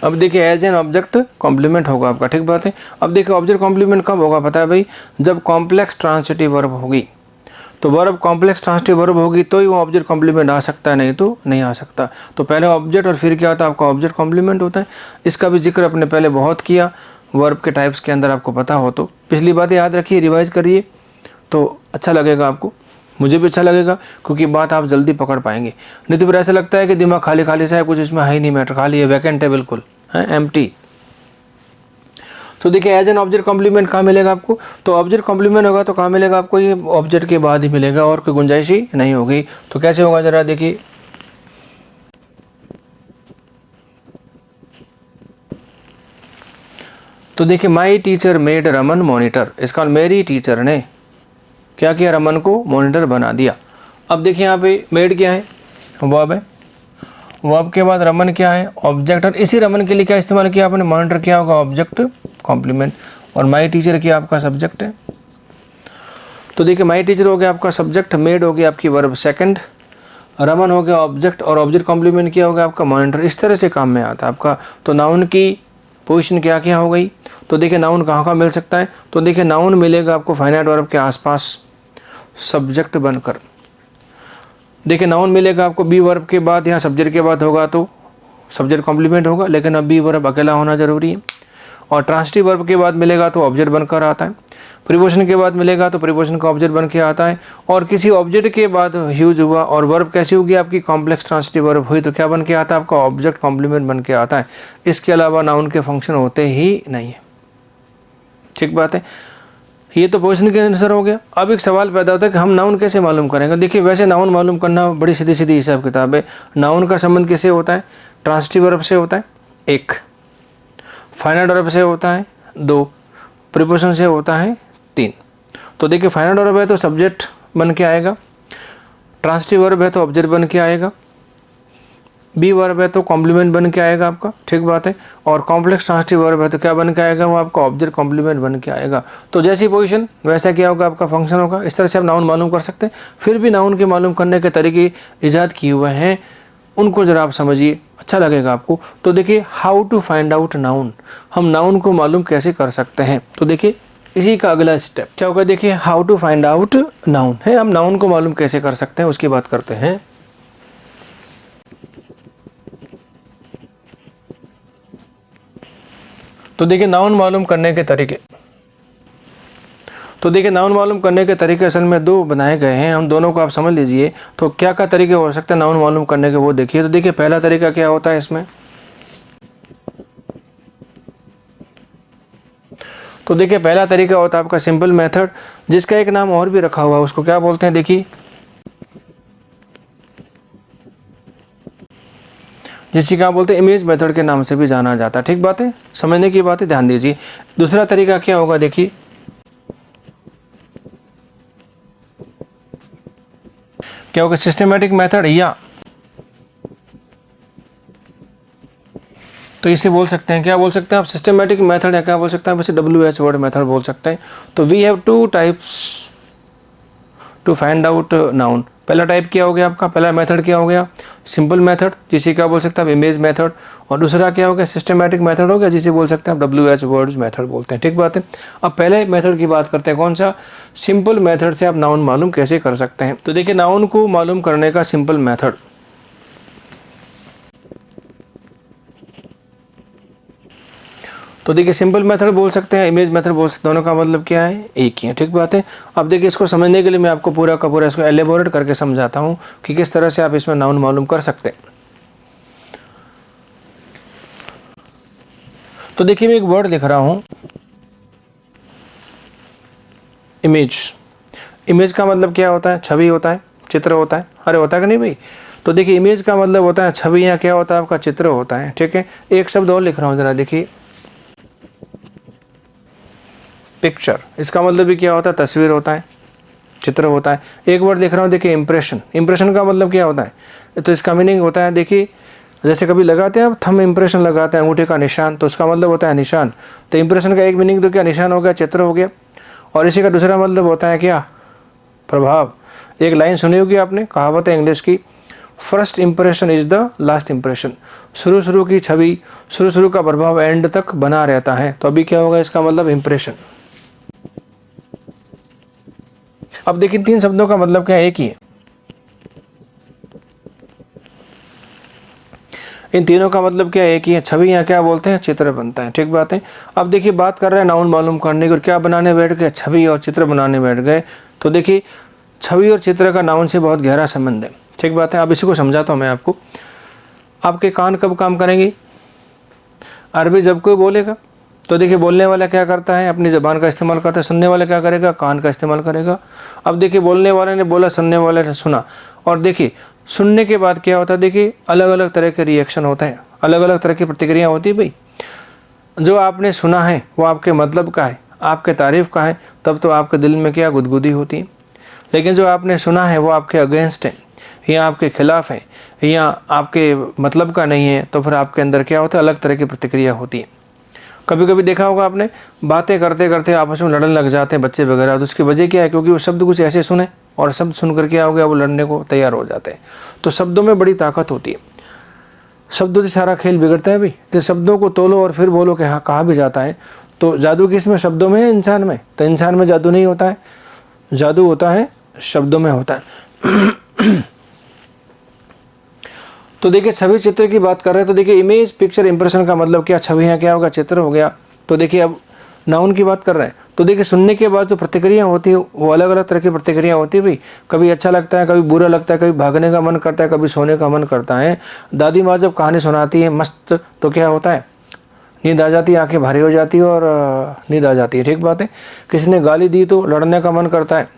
अब देखिए एज एन ऑब्जेक्ट कॉम्प्लीमेंट होगा आपका, ठीक बात है। अब देखिए ऑब्जेक्ट कॉम्प्लीमेंट कब होगा पता है भाई, जब कॉम्प्लेक्स ट्रांसिटिव वर्ब होगी। तो वर्ब कॉम्प्लेक्स ट्रांसिटिव वर्ब होगी तो ही वो ऑब्जेक्ट कॉम्प्लीमेंट आ सकता है, नहीं तो नहीं आ सकता। तो पहले ऑब्जेक्ट और फिर क्या होता है आपका, ऑब्जेक्ट कॉम्प्लीमेंट होता है। इसका भी जिक्र अपने पहले बहुत किया वर्ब के टाइप्स के अंदर, आपको पता हो तो पिछली बातें याद रखिए, रिवाइज करिए तो अच्छा लगेगा आपको, मुझे भी अच्छा लगेगा, क्योंकि बात आप जल्दी पकड़ पाएंगे। नहीं तो फिर ऐसा लगता है कि दिमाग खाली खाली सा है, कुछ इसमें है ही नहीं, मैटर खाली है, वैकेंट है, बिल्कुल है, एम्प्टी। तो देखिए एज एन ऑब्जेक्ट कॉम्प्लीमेंट कहाँ मिलेगा आपको, तो ऑब्जेक्ट कॉम्प्लीमेंट होगा तो कहाँ मिलेगा आपको, ये ऑब्जेक्ट के बाद ही मिलेगा, और कोई गुंजाइश ही नहीं होगी। तो कैसे होगा जरा देखिए, तो देखिए my teacher made Raman monitor. इसका मेरी टीचर ने क्या किया, रमन को मॉनिटर बना दिया। अब देखिए यहाँ पे मेड क्या है, वर्ब है, वर्ब के बाद रमन क्या है, ऑब्जेक्ट। और इसी रमन के लिए क्या इस्तेमाल किया आपने, मॉनिटर क्या होगा, ऑब्जेक्ट कॉम्प्लीमेंट। और माई टीचर क्या आपका सब्जेक्ट है। तो देखिए माई टीचर हो गया आपका सब्जेक्ट, मेड हो गया आपकी वर्ब सेकंड, रमन हो गया ऑब्जेक्ट, और ऑब्जेक्ट कॉम्प्लीमेंट क्या हो गया आपका मॉनिटर। इस तरह से काम में आता है आपका। तो नाउन की पोजीशन क्या क्या हो गई। तो देखिए नाउन कहाँ कहाँ मिल सकता है। तो देखिए नाउन मिलेगा आपको फाइनाइट वर्ब के आसपास सब्जेक्ट बनकर। देखिए नाउन मिलेगा आपको बी वर्ब के बाद, यहाँ सब्जेक्ट के बाद होगा तो सब्जेक्ट कॉम्प्लीमेंट होगा, लेकिन अब बी वर्ब अकेला होना जरूरी है। और ट्रांसिटिव वर्ब के बाद मिलेगा तो ऑब्जेक्ट बनकर आता है। प्रीपोजिशन के बाद मिलेगा तो प्रीपोजिशन का ऑब्जेक्ट बन के आता है। और किसी ऑब्जेक्ट के बाद यूज हुआ और वर्ब कैसी होगी आपकी, कॉम्प्लेक्स ट्रांसिटिव वर्ब हुई तो क्या बन के आता है आपका, ऑब्जेक्ट कॉम्प्लीमेंट बन के आता है। इसके अलावा नाउन के फंक्शन होते ही नहीं है। ठीक बात है। ये तो पोजीशन के अनुसार हो गया। अब एक सवाल पैदा होता है कि हम नाउन कैसे मालूम करेंगे। देखिए वैसे नाउन मालूम करना बड़ी सीधी सीधी हिसाब किताब है। नाउन का संबंध किससे होता है, ट्रांसिटिव वर्ब से होता है 1, फाइनाइट वर्ब से होता है 2, प्रीपोजिशन से होता है 3। तो देखिए फाइनाइट वर्ब है तो सब्जेक्ट बन के आएगा, ट्रांसिटिव वर्ब है तो ऑब्जेक्ट बन के आएगा, बी वर्ब है तो कॉम्प्लीमेंट बन के आएगा आपका। ठीक बात है। और कॉम्प्लेक्स ट्रांसिटिव वर्ब है तो क्या बन के आएगा, वो आपका ऑब्जेक्ट कॉम्प्लीमेंट बन के आएगा। तो जैसी पोजीशन वैसा क्या होगा आपका फंक्शन होगा। इस तरह से आप नाउन मालूम कर सकते हैं। फिर भी नाउन के मालूम करने के तरीके ईजाद किए हुए हैं, उनको जरा आप समझिए, अच्छा लगेगा आपको। तो देखिए how to find out noun, हम नाउन को मालूम कैसे कर सकते हैं। तो देखिए इसी का अगला स्टेप क्या होगा। देखिए how to find out noun है, हम नाउन को मालूम कैसे कर सकते हैं उसकी बात करते हैं। तो देखिए नाउन मालूम करने के तरीके, तो देखिए नाउन मालूम करने के तरीके असल में 2 बनाए गए हैं, हम दोनों को आप समझ लीजिए। तो क्या क्या तरीके हो सकते हैं नाउन मालूम करने के, वो देखिए। तो देखिए पहला तरीका क्या होता है इसमें। तो देखिए पहला तरीका होता है आपका सिंपल मेथड, जिसका एक नाम और भी रखा हुआ है, उसको क्या बोलते हैं देखिए, जिसे क्या बोलते हैं इमेज मेथड के नाम से भी जाना जाता है। ठीक बात है, समझने की बात है, ध्यान दीजिए। दूसरा तरीका क्या होगा देखिए, क्या होगा सिस्टमैटिक मेथड, या तो इसे बोल सकते हैं, क्या बोल सकते हैं आप, सिस्टमैटिक मेथड, या क्या बोल सकते हैं वैसे WH वर्ड मेथड बोल सकते हैं। तो we have 2 types to find out noun. पहला टाइप क्या हो गया आपका, पहला मेथड क्या हो गया, सिंपल मेथड, जिसे क्या बोल सकते हैं आप इमेज मेथड। और दूसरा क्या हो गया, सिस्टमैटिक मेथड हो गया, जिसे बोल सकते हैं आप WH वर्ड्स मेथड बोलते हैं। ठीक बात है। अब पहले मेथड की बात करते हैं, कौन सा, सिंपल मेथड से आप नाउन मालूम कैसे कर सकते हैं। तो देखिए नाउन को मालूम करने का सिंपल मेथड, तो देखिए सिंपल मेथड बोल सकते हैं, इमेज मेथड बोल सकते हैं, दोनों का मतलब क्या है, एक ही है। ठीक बात है। अब देखिए इसको समझने के लिए मैं आपको पूरा का पूरा इसको एलेबोरेट करके समझाता हूँ कि किस तरह से आप इसमें नाउन मालूम कर सकते हैं। तो देखिए मैं एक वर्ड लिख रहा हूँ इमेज। इमेज का मतलब क्या होता है, छवि होता है, चित्र होता है, अरे होता है कि नहीं भाई। तो देखिए इमेज का मतलब होता है छवि, या क्या होता है आपका चित्र होता है। ठीक है। एक शब्द और लिख रहा हूँ जरा देखिए, पिक्चर। इसका मतलब भी क्या होता है, तस्वीर होता है, चित्र होता है। एक वर्ड लिख रहा हूँ देखिए इम्प्रेशन। इम्प्रेशन का मतलब क्या होता है, तो इसका मीनिंग होता है देखिए, जैसे कभी लगाते हैं आप थंब इम्प्रेशन लगाते हैं, अंगूठे का निशान, तो उसका मतलब होता है निशान। तो इम्प्रेशन का एक मीनिंग तो क्या, निशान हो गया, चित्र हो गया। और इसी का दूसरा मतलब होता है क्या, प्रभाव। एक लाइन सुनी होगी आपने, कहावत है इंग्लिश की, first impression is the last impression. शुरू की छवि, शुरू का प्रभाव एंड तक बना रहता है। तो अभी क्या होगा इसका मतलब इम्प्रेशन। अब देखिए 3 शब्दों का मतलब क्या, एक ही है। इन तीनों का मतलब क्या, एक ही है। छवि या क्या बोलते हैं, चित्र बनता है। ठीक बात है। अब देखिए बात कर रहे हैं नाउन मालूम करने की, और क्या बनाने बैठ गए, छवि और चित्र बनाने बैठ गए। तो देखिए छवि और चित्र का नाउन से बहुत गहरा संबंध है। ठीक बात है। अब इसी को समझाता हूँ मैं आपको। आपके कान कब काम करेंगी, अरबी जब कोई बोलेगा। तो देखिए बोलने वाला क्या करता है, अपनी ज़बान का इस्तेमाल करता है, सुनने वाला क्या करेगा, कान का इस्तेमाल करेगा। अब देखिए बोलने वाले ने बोला, सुनने वाले ने सुना। और देखिए सुनने के बाद क्या होता है, देखिए अलग अलग तरह के रिएक्शन होते हैं, अलग अलग तरह की प्रतिक्रिया होती है भाई। जो आपने सुना है वो आपके मतलब का है, आपके तारीफ़ का है, तब तो आपके दिल में क्या गुदगुदी होती है। लेकिन जो आपने सुना है वो आपके अगेंस्ट है, या आपके खिलाफ है, या आपके मतलब का नहीं है, तो फिर आपके अंदर क्या होता है, अलग तरह की प्रतिक्रिया होती है। कभी कभी देखा होगा आपने, बातें करते करते आपस में लड़ने लग जाते हैं बच्चे वगैरह, तो उसकी वजह क्या है? क्योंकि वो शब्द कुछ ऐसे सुने और शब्द सुनकर क्या हो गया, वो लड़ने को तैयार हो जाते हैं। तो शब्दों में बड़ी ताकत होती है, शब्दों से सारा खेल बिगड़ता है भाई। तो शब्दों को तोलो और फिर बोलो कि हाँ, कहा भी जाता है। तो जादू किसमें? शब्दों में है, इंसान में? तो इंसान में जादू नहीं होता है, जादू होता है शब्दों में होता है। तो देखिए छवि चित्र की बात कर रहे हैं, तो देखिए इमेज पिक्चर इंप्रेशन का मतलब क्या? छवि है, क्या होगा? चित्र हो गया। तो देखिए अब नाउन की बात कर रहे हैं, तो देखिए सुनने के बाद जो प्रतिक्रिया होती है वो अलग अलग तरह की प्रतिक्रिया होती है भाई। कभी अच्छा लगता है, कभी बुरा लगता है, कभी भागने का मन करता है, कभी सोने का मन करता है। दादी माँ जब कहानी सुनाती है मस्त, तो क्या होता है? नींद आ जाती है, आंखें भारी हो जाती है और नींद आ जाती है। ठीक बात है। किसी ने गाली दी तो लड़ने का मन करता है।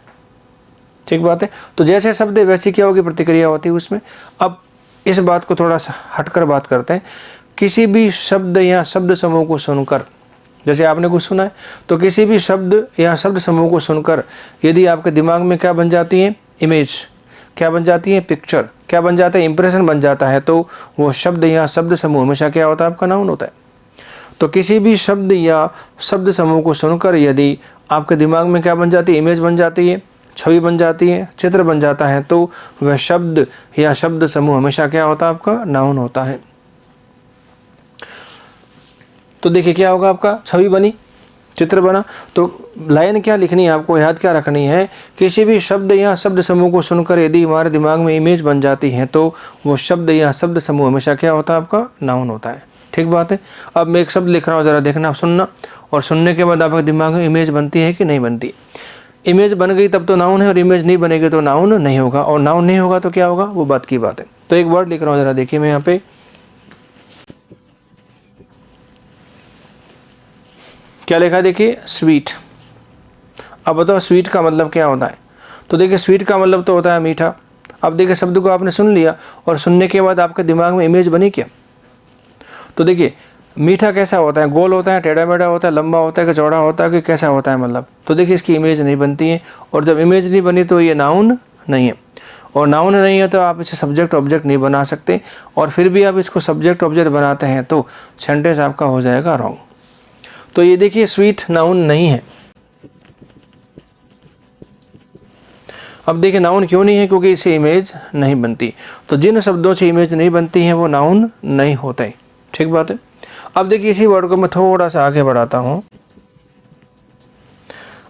ठीक बात है। तो जैसे शब्द है वैसी क्या होगी? प्रतिक्रिया होती है उसमें। अब इस बात को थोड़ा सा हटकर बात करते हैं। किसी भी शब्द या शब्द समूह को सुनकर, जैसे आपने कुछ सुना है, तो किसी भी शब्द या शब्द समूह को सुनकर यदि आपके दिमाग में क्या बन जाती है? इमेज। क्या बन जाती है? पिक्चर। क्या बन जाता है? इंप्रेशन बन जाता है। तो वो शब्द या शब्द समूह हमेशा क्या होता है? आपका नाउन होता है। तो किसी भी शब्द या शब्द समूह को सुनकर यदि आपके दिमाग में क्या बन जाती है? इमेज बन जाती है, छवि बन जाती है, चित्र बन जाता है, तो वह शब्द या शब्द समूह हमेशा क्या होता है? आपका नाउन होता है। तो देखिए क्या होगा? आपका छवि बनी, चित्र बना। तो लाइन क्या लिखनी है आपको, याद क्या रखनी है? किसी भी शब्द या शब्द समूह को सुनकर यदि हमारे दिमाग में इमेज बन जाती है तो वो शब्द या शब्द समूह हमेशा क्या होता है? आपका नाउन होता है। ठीक बात है। अब मैं एक शब्द लिख रहा हूँ, ज़रा देखना, सुनना, और सुनने के बाद आपके दिमाग में इमेज बनती है कि नहीं बनती? इमेज बन गई तब तो नाउन है, और इमेज नहीं बनेगी तो नाउन नहीं होगा, और नाउन नहीं होगा तो क्या होगा? वो बात की बात है। तो एक वर्ड लिख रहा हूँ, ज़रा देखिए मैं यहाँ पे, क्या लिखा है? देखिए स्वीट। अब बताओ स्वीट का मतलब क्या होता है? तो देखिए स्वीट का मतलब तो होता है मीठा। अब देखिए शब्द को आपने सुन लिया और सुनने के बाद आपके दिमाग में इमेज बनी क्या? तो देखिए मीठा कैसा होता है? गोल होता है, टेढ़ा मेढ़ा होता है, लंबा होता है कि चौड़ा होता है कि कैसा होता है मतलब? तो देखिए इसकी इमेज नहीं बनती है, और जब इमेज नहीं बनी तो ये नाउन नहीं है, और नाउन नहीं है तो आप इसे सब्जेक्ट ऑब्जेक्ट नहीं बना सकते, और फिर भी आप इसको सब्जेक्ट ऑब्जेक्ट बनाते हैं तो सेंटेंस आपका हो जाएगा रॉन्ग। तो ये देखिए स्वीट नाउन नहीं है। अब देखिए नाउन क्यों नहीं है? क्योंकि इसे इमेज नहीं बनती। तो जिन शब्दों से इमेज नहीं बनती हैं वो नाउन नहीं होते। ठीक बात है। अब देखिए इसी वर्ड को मैं थोड़ा सा आगे बढ़ाता हूँ।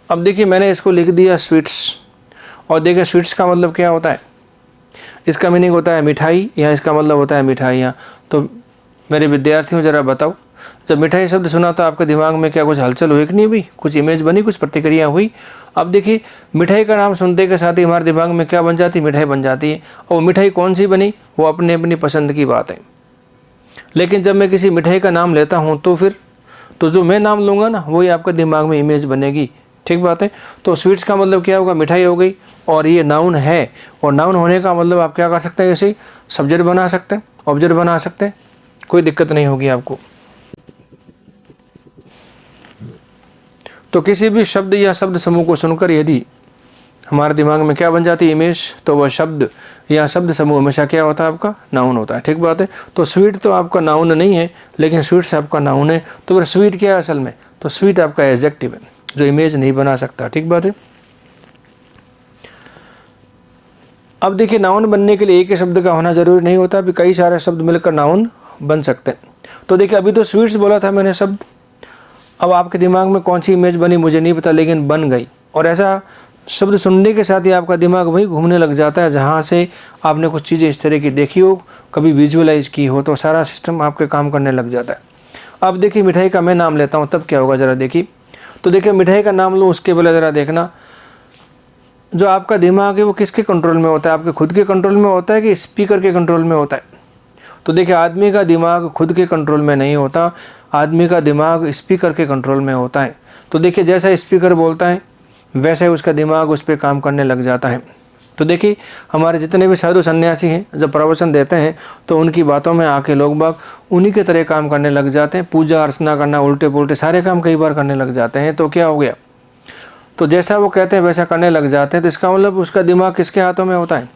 अब देखिए मैंने इसको लिख दिया स्वीट्स, और देखिए स्वीट्स का मतलब क्या होता है? इसका मीनिंग होता है मिठाई, या इसका मतलब होता है मिठाइयाँ। तो मेरे विद्यार्थियों ज़रा बताओ, जब मिठाई शब्द सुना तो आपके दिमाग में क्या कुछ हलचल हुई कि नहीं हुई? कुछ इमेज बनी, कुछ प्रतिक्रिया हुई? अब देखिए मिठाई का नाम सुनते के साथ ही हमारे दिमाग में क्या बन जाती है? मिठाई बन जाती है। और मिठाई कौन सी बनी वो अपनी अपनी पसंद की बात है। लेकिन जब मैं किसी मिठाई का नाम लेता हूँ तो फिर तो जो मैं नाम लूँगा ना वही आपके दिमाग में इमेज बनेगी। ठीक बात है। तो स्वीट्स का मतलब क्या होगा? मिठाई हो गई, और ये नाउन है, और नाउन होने का मतलब आप क्या कर सकते हैं? इसे सब्जेक्ट बना सकते हैं, ऑब्जेक्ट बना सकते हैं, कोई दिक्कत नहीं होगी आपको। तो किसी भी शब्द या शब्द समूह को सुनकर यदि हमारे दिमाग में क्या बन जाती है? इमेज, तो वह शब्द या शब्द समूह हमेशा क्या होता है? आपका नाउन होता है। ठीक बात है। तो स्वीट तो आपका नाउन नहीं है, लेकिन स्वीट्स आपका नाउन है। तो फिर स्वीट क्या है असल में? तो स्वीट आपका एडजेक्टिव है जो इमेज नहीं बना सकता। ठीक बात है। अब देखिए नाउन बनने के लिए एक ही शब्द का होना जरूरी नहीं होता, भी कई सारे शब्द मिलकर नाउन बन सकते हैं। तो देखिए अभी तो स्वीट्स बोला था मैंने शब्द, अब आपके दिमाग में कौन सी इमेज बनी मुझे नहीं पता, लेकिन बन गई। और ऐसा शब्द सुनने के साथ ही आपका दिमाग वही घूमने लग जाता है जहाँ से आपने कुछ चीज़ें इस तरह की देखी हो, कभी विजुअलाइज की हो, तो सारा सिस्टम आपके काम करने लग जाता है। अब देखिए मिठाई का मैं नाम लेता हूँ तब क्या होगा, ज़रा देखिए। तो देखिए मिठाई का नाम लो, उसके पहले ज़रा देखना जो आपका दिमाग है वो किसके कंट्रोल में होता है? आपके खुद के कंट्रोल में होता है कि स्पीकर के कंट्रोल में होता है? तो देखिए आदमी का दिमाग खुद के कंट्रोल में नहीं होता, आदमी का दिमाग स्पीकर के कंट्रोल में होता है। तो देखिए जैसा स्पीकर बोलता है वैसे ही उसका दिमाग उस पर काम करने लग जाता है। तो देखिए हमारे जितने भी साधु सन्यासी हैं जब प्रवचन देते हैं तो उनकी बातों में आके लोग बाग उन्हीं के तरह काम करने लग जाते हैं। पूजा अर्चना करना, उल्टे पुल्टे सारे काम कई बार करने लग जाते हैं। तो क्या हो गया? तो जैसा वो कहते हैं वैसा करने लग जाते हैं। तो इसका मतलब उसका दिमाग किसके हाथों में होता है?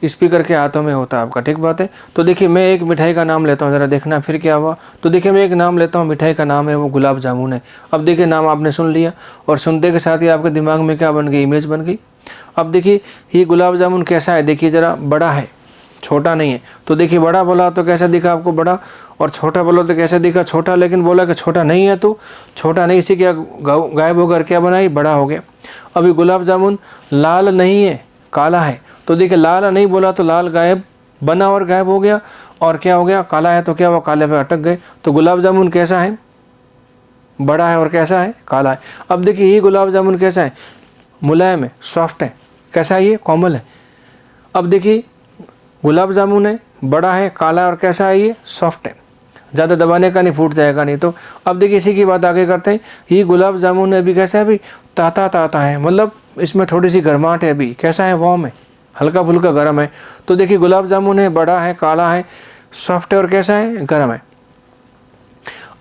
स्पीकर के हाथों में होता है आपका, ठीक बात है। तो देखिए मैं एक मिठाई का नाम लेता हूँ, ज़रा देखना फिर क्या हुआ। तो देखिए मैं एक नाम लेता हूँ, मिठाई का नाम है वो गुलाब जामुन है। अब देखिए नाम आपने सुन लिया और सुनते के साथ ही आपके दिमाग में क्या बन गई, इमेज बन गई। अब देखिए ये गुलाब जामुन कैसा है, देखिए ज़रा बड़ा है, छोटा नहीं है। तो देखिए बड़ा बोला तो कैसा दिखा आपको, बड़ा, और छोटा बोला तो कैसा दिखा, छोटा। लेकिन बोला कि छोटा नहीं है तो छोटा नहीं से क्या गायब होकर क्या बनाई, बड़ा हो गया। अभी गुलाब जामुन लाल नहीं है, काला है। तो देखिए लाल नहीं बोला तो लाल गायब बना और गायब हो गया, और क्या हो गया, काला है तो क्या हुआ, काले पे अटक गए। तो गुलाब जामुन कैसा है, बड़ा है और कैसा है, काला है। अब देखिए ये गुलाब जामुन कैसा है, मुलायम है, सॉफ्ट है। कैसा है ये, कोमल है। अब देखिए गुलाब जामुन है, बड़ा है, काला है और कैसा है ये, सॉफ्ट है। ज़्यादा दबाने का नहीं, फूट जाएगा नहीं। तो अब देखिए इसी की बात आगे करते हैं। ये गुलाब जामुन अभी कैसा है, अभी ताता ताता है, मतलब इसमें थोड़ी सी गर्माहट है, अभी कैसा है, वार्म है, हल्का फुल्का गर्म है। तो देखिए गुलाब जामुन है, बड़ा है, काला है, सॉफ्ट है और कैसा है, गर्म है।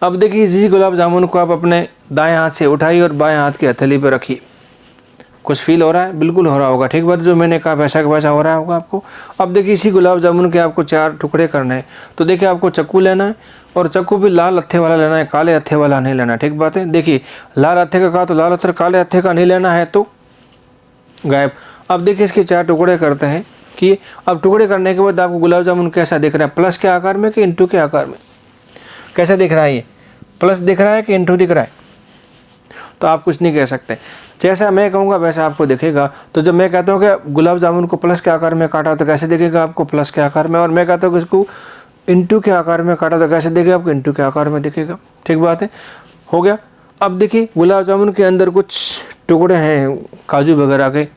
अब देखिए इसी गुलाब जामुन को आप अपने दाएं हाथ से उठाइए और बाएं हाथ की हथेली पर रखिए। कुछ फील हो रहा है, बिल्कुल हो रहा होगा, ठीक बात, जो मैंने कहा वैसा का वैसा हो रहा होगा आपको। अब देखिए इसी गुलाब जामुन के आपको 4 टुकड़े करने हैं। तो देखिए आपको चक्कू लेना है, और चक्कू भी लाल अत्थे वाला लेना है, काले अत्थे वाला नहीं लेना, ठीक बात है। देखिए लाल अत्थे का कहा तो लाल अत्थे, काले अत्थे का नहीं लेना है तो गायब। अब देखिए इसके 4 टुकड़े करते हैं कि अब टुकड़े करने के बाद आपको गुलाब जामुन कैसा दिख रहा है, प्लस के आकार में कि इंटू के आकार में, कैसा दिख रहा है, ये प्लस दिख रहा है कि इंटू दिख रहा है। तो आप कुछ नहीं कह सकते, जैसा मैं कहूँगा वैसा आपको दिखेगा। तो जब मैं कहता हूँ कि गुलाब जामुन को प्लस के आकार में काटा तो कैसे दिखेगा आपको, प्लस के आकार में। और मैं कहता हूँ कि इसको इंटू के आकार में काटा तो कैसे दिखेगा आपको, इंटू के आकार में दिखेगा, ठीक बात है, हो गया। अब देखिए गुलाब जामुन के अंदर कुछ टुकड़े हैं काजू वगैरह के,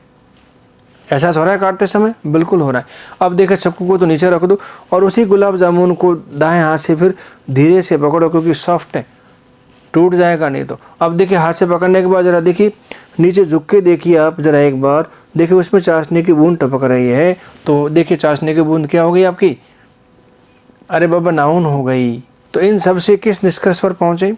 एहसास हो रहा है काटते समय, बिल्कुल हो रहा है। अब देखिए चक्कू को तो नीचे रख दो और उसी गुलाब जामुन को दाएं हाथ से फिर धीरे से पकड़ो, क्योंकि सॉफ्ट है, टूट जाएगा नहीं। तो अब देखिए हाथ से पकड़ने के बाद जरा देखिए नीचे झुक के देखिए आप जरा एक बार, देखिए उसमें चाशनी की बूंद टपक रही है। तो देखिए चाशनी की बूंद क्या हो गई आपकी, अरे बाबा नाउन हो गई। तो इन सब से किस निष्कर्ष पर पहुंचे,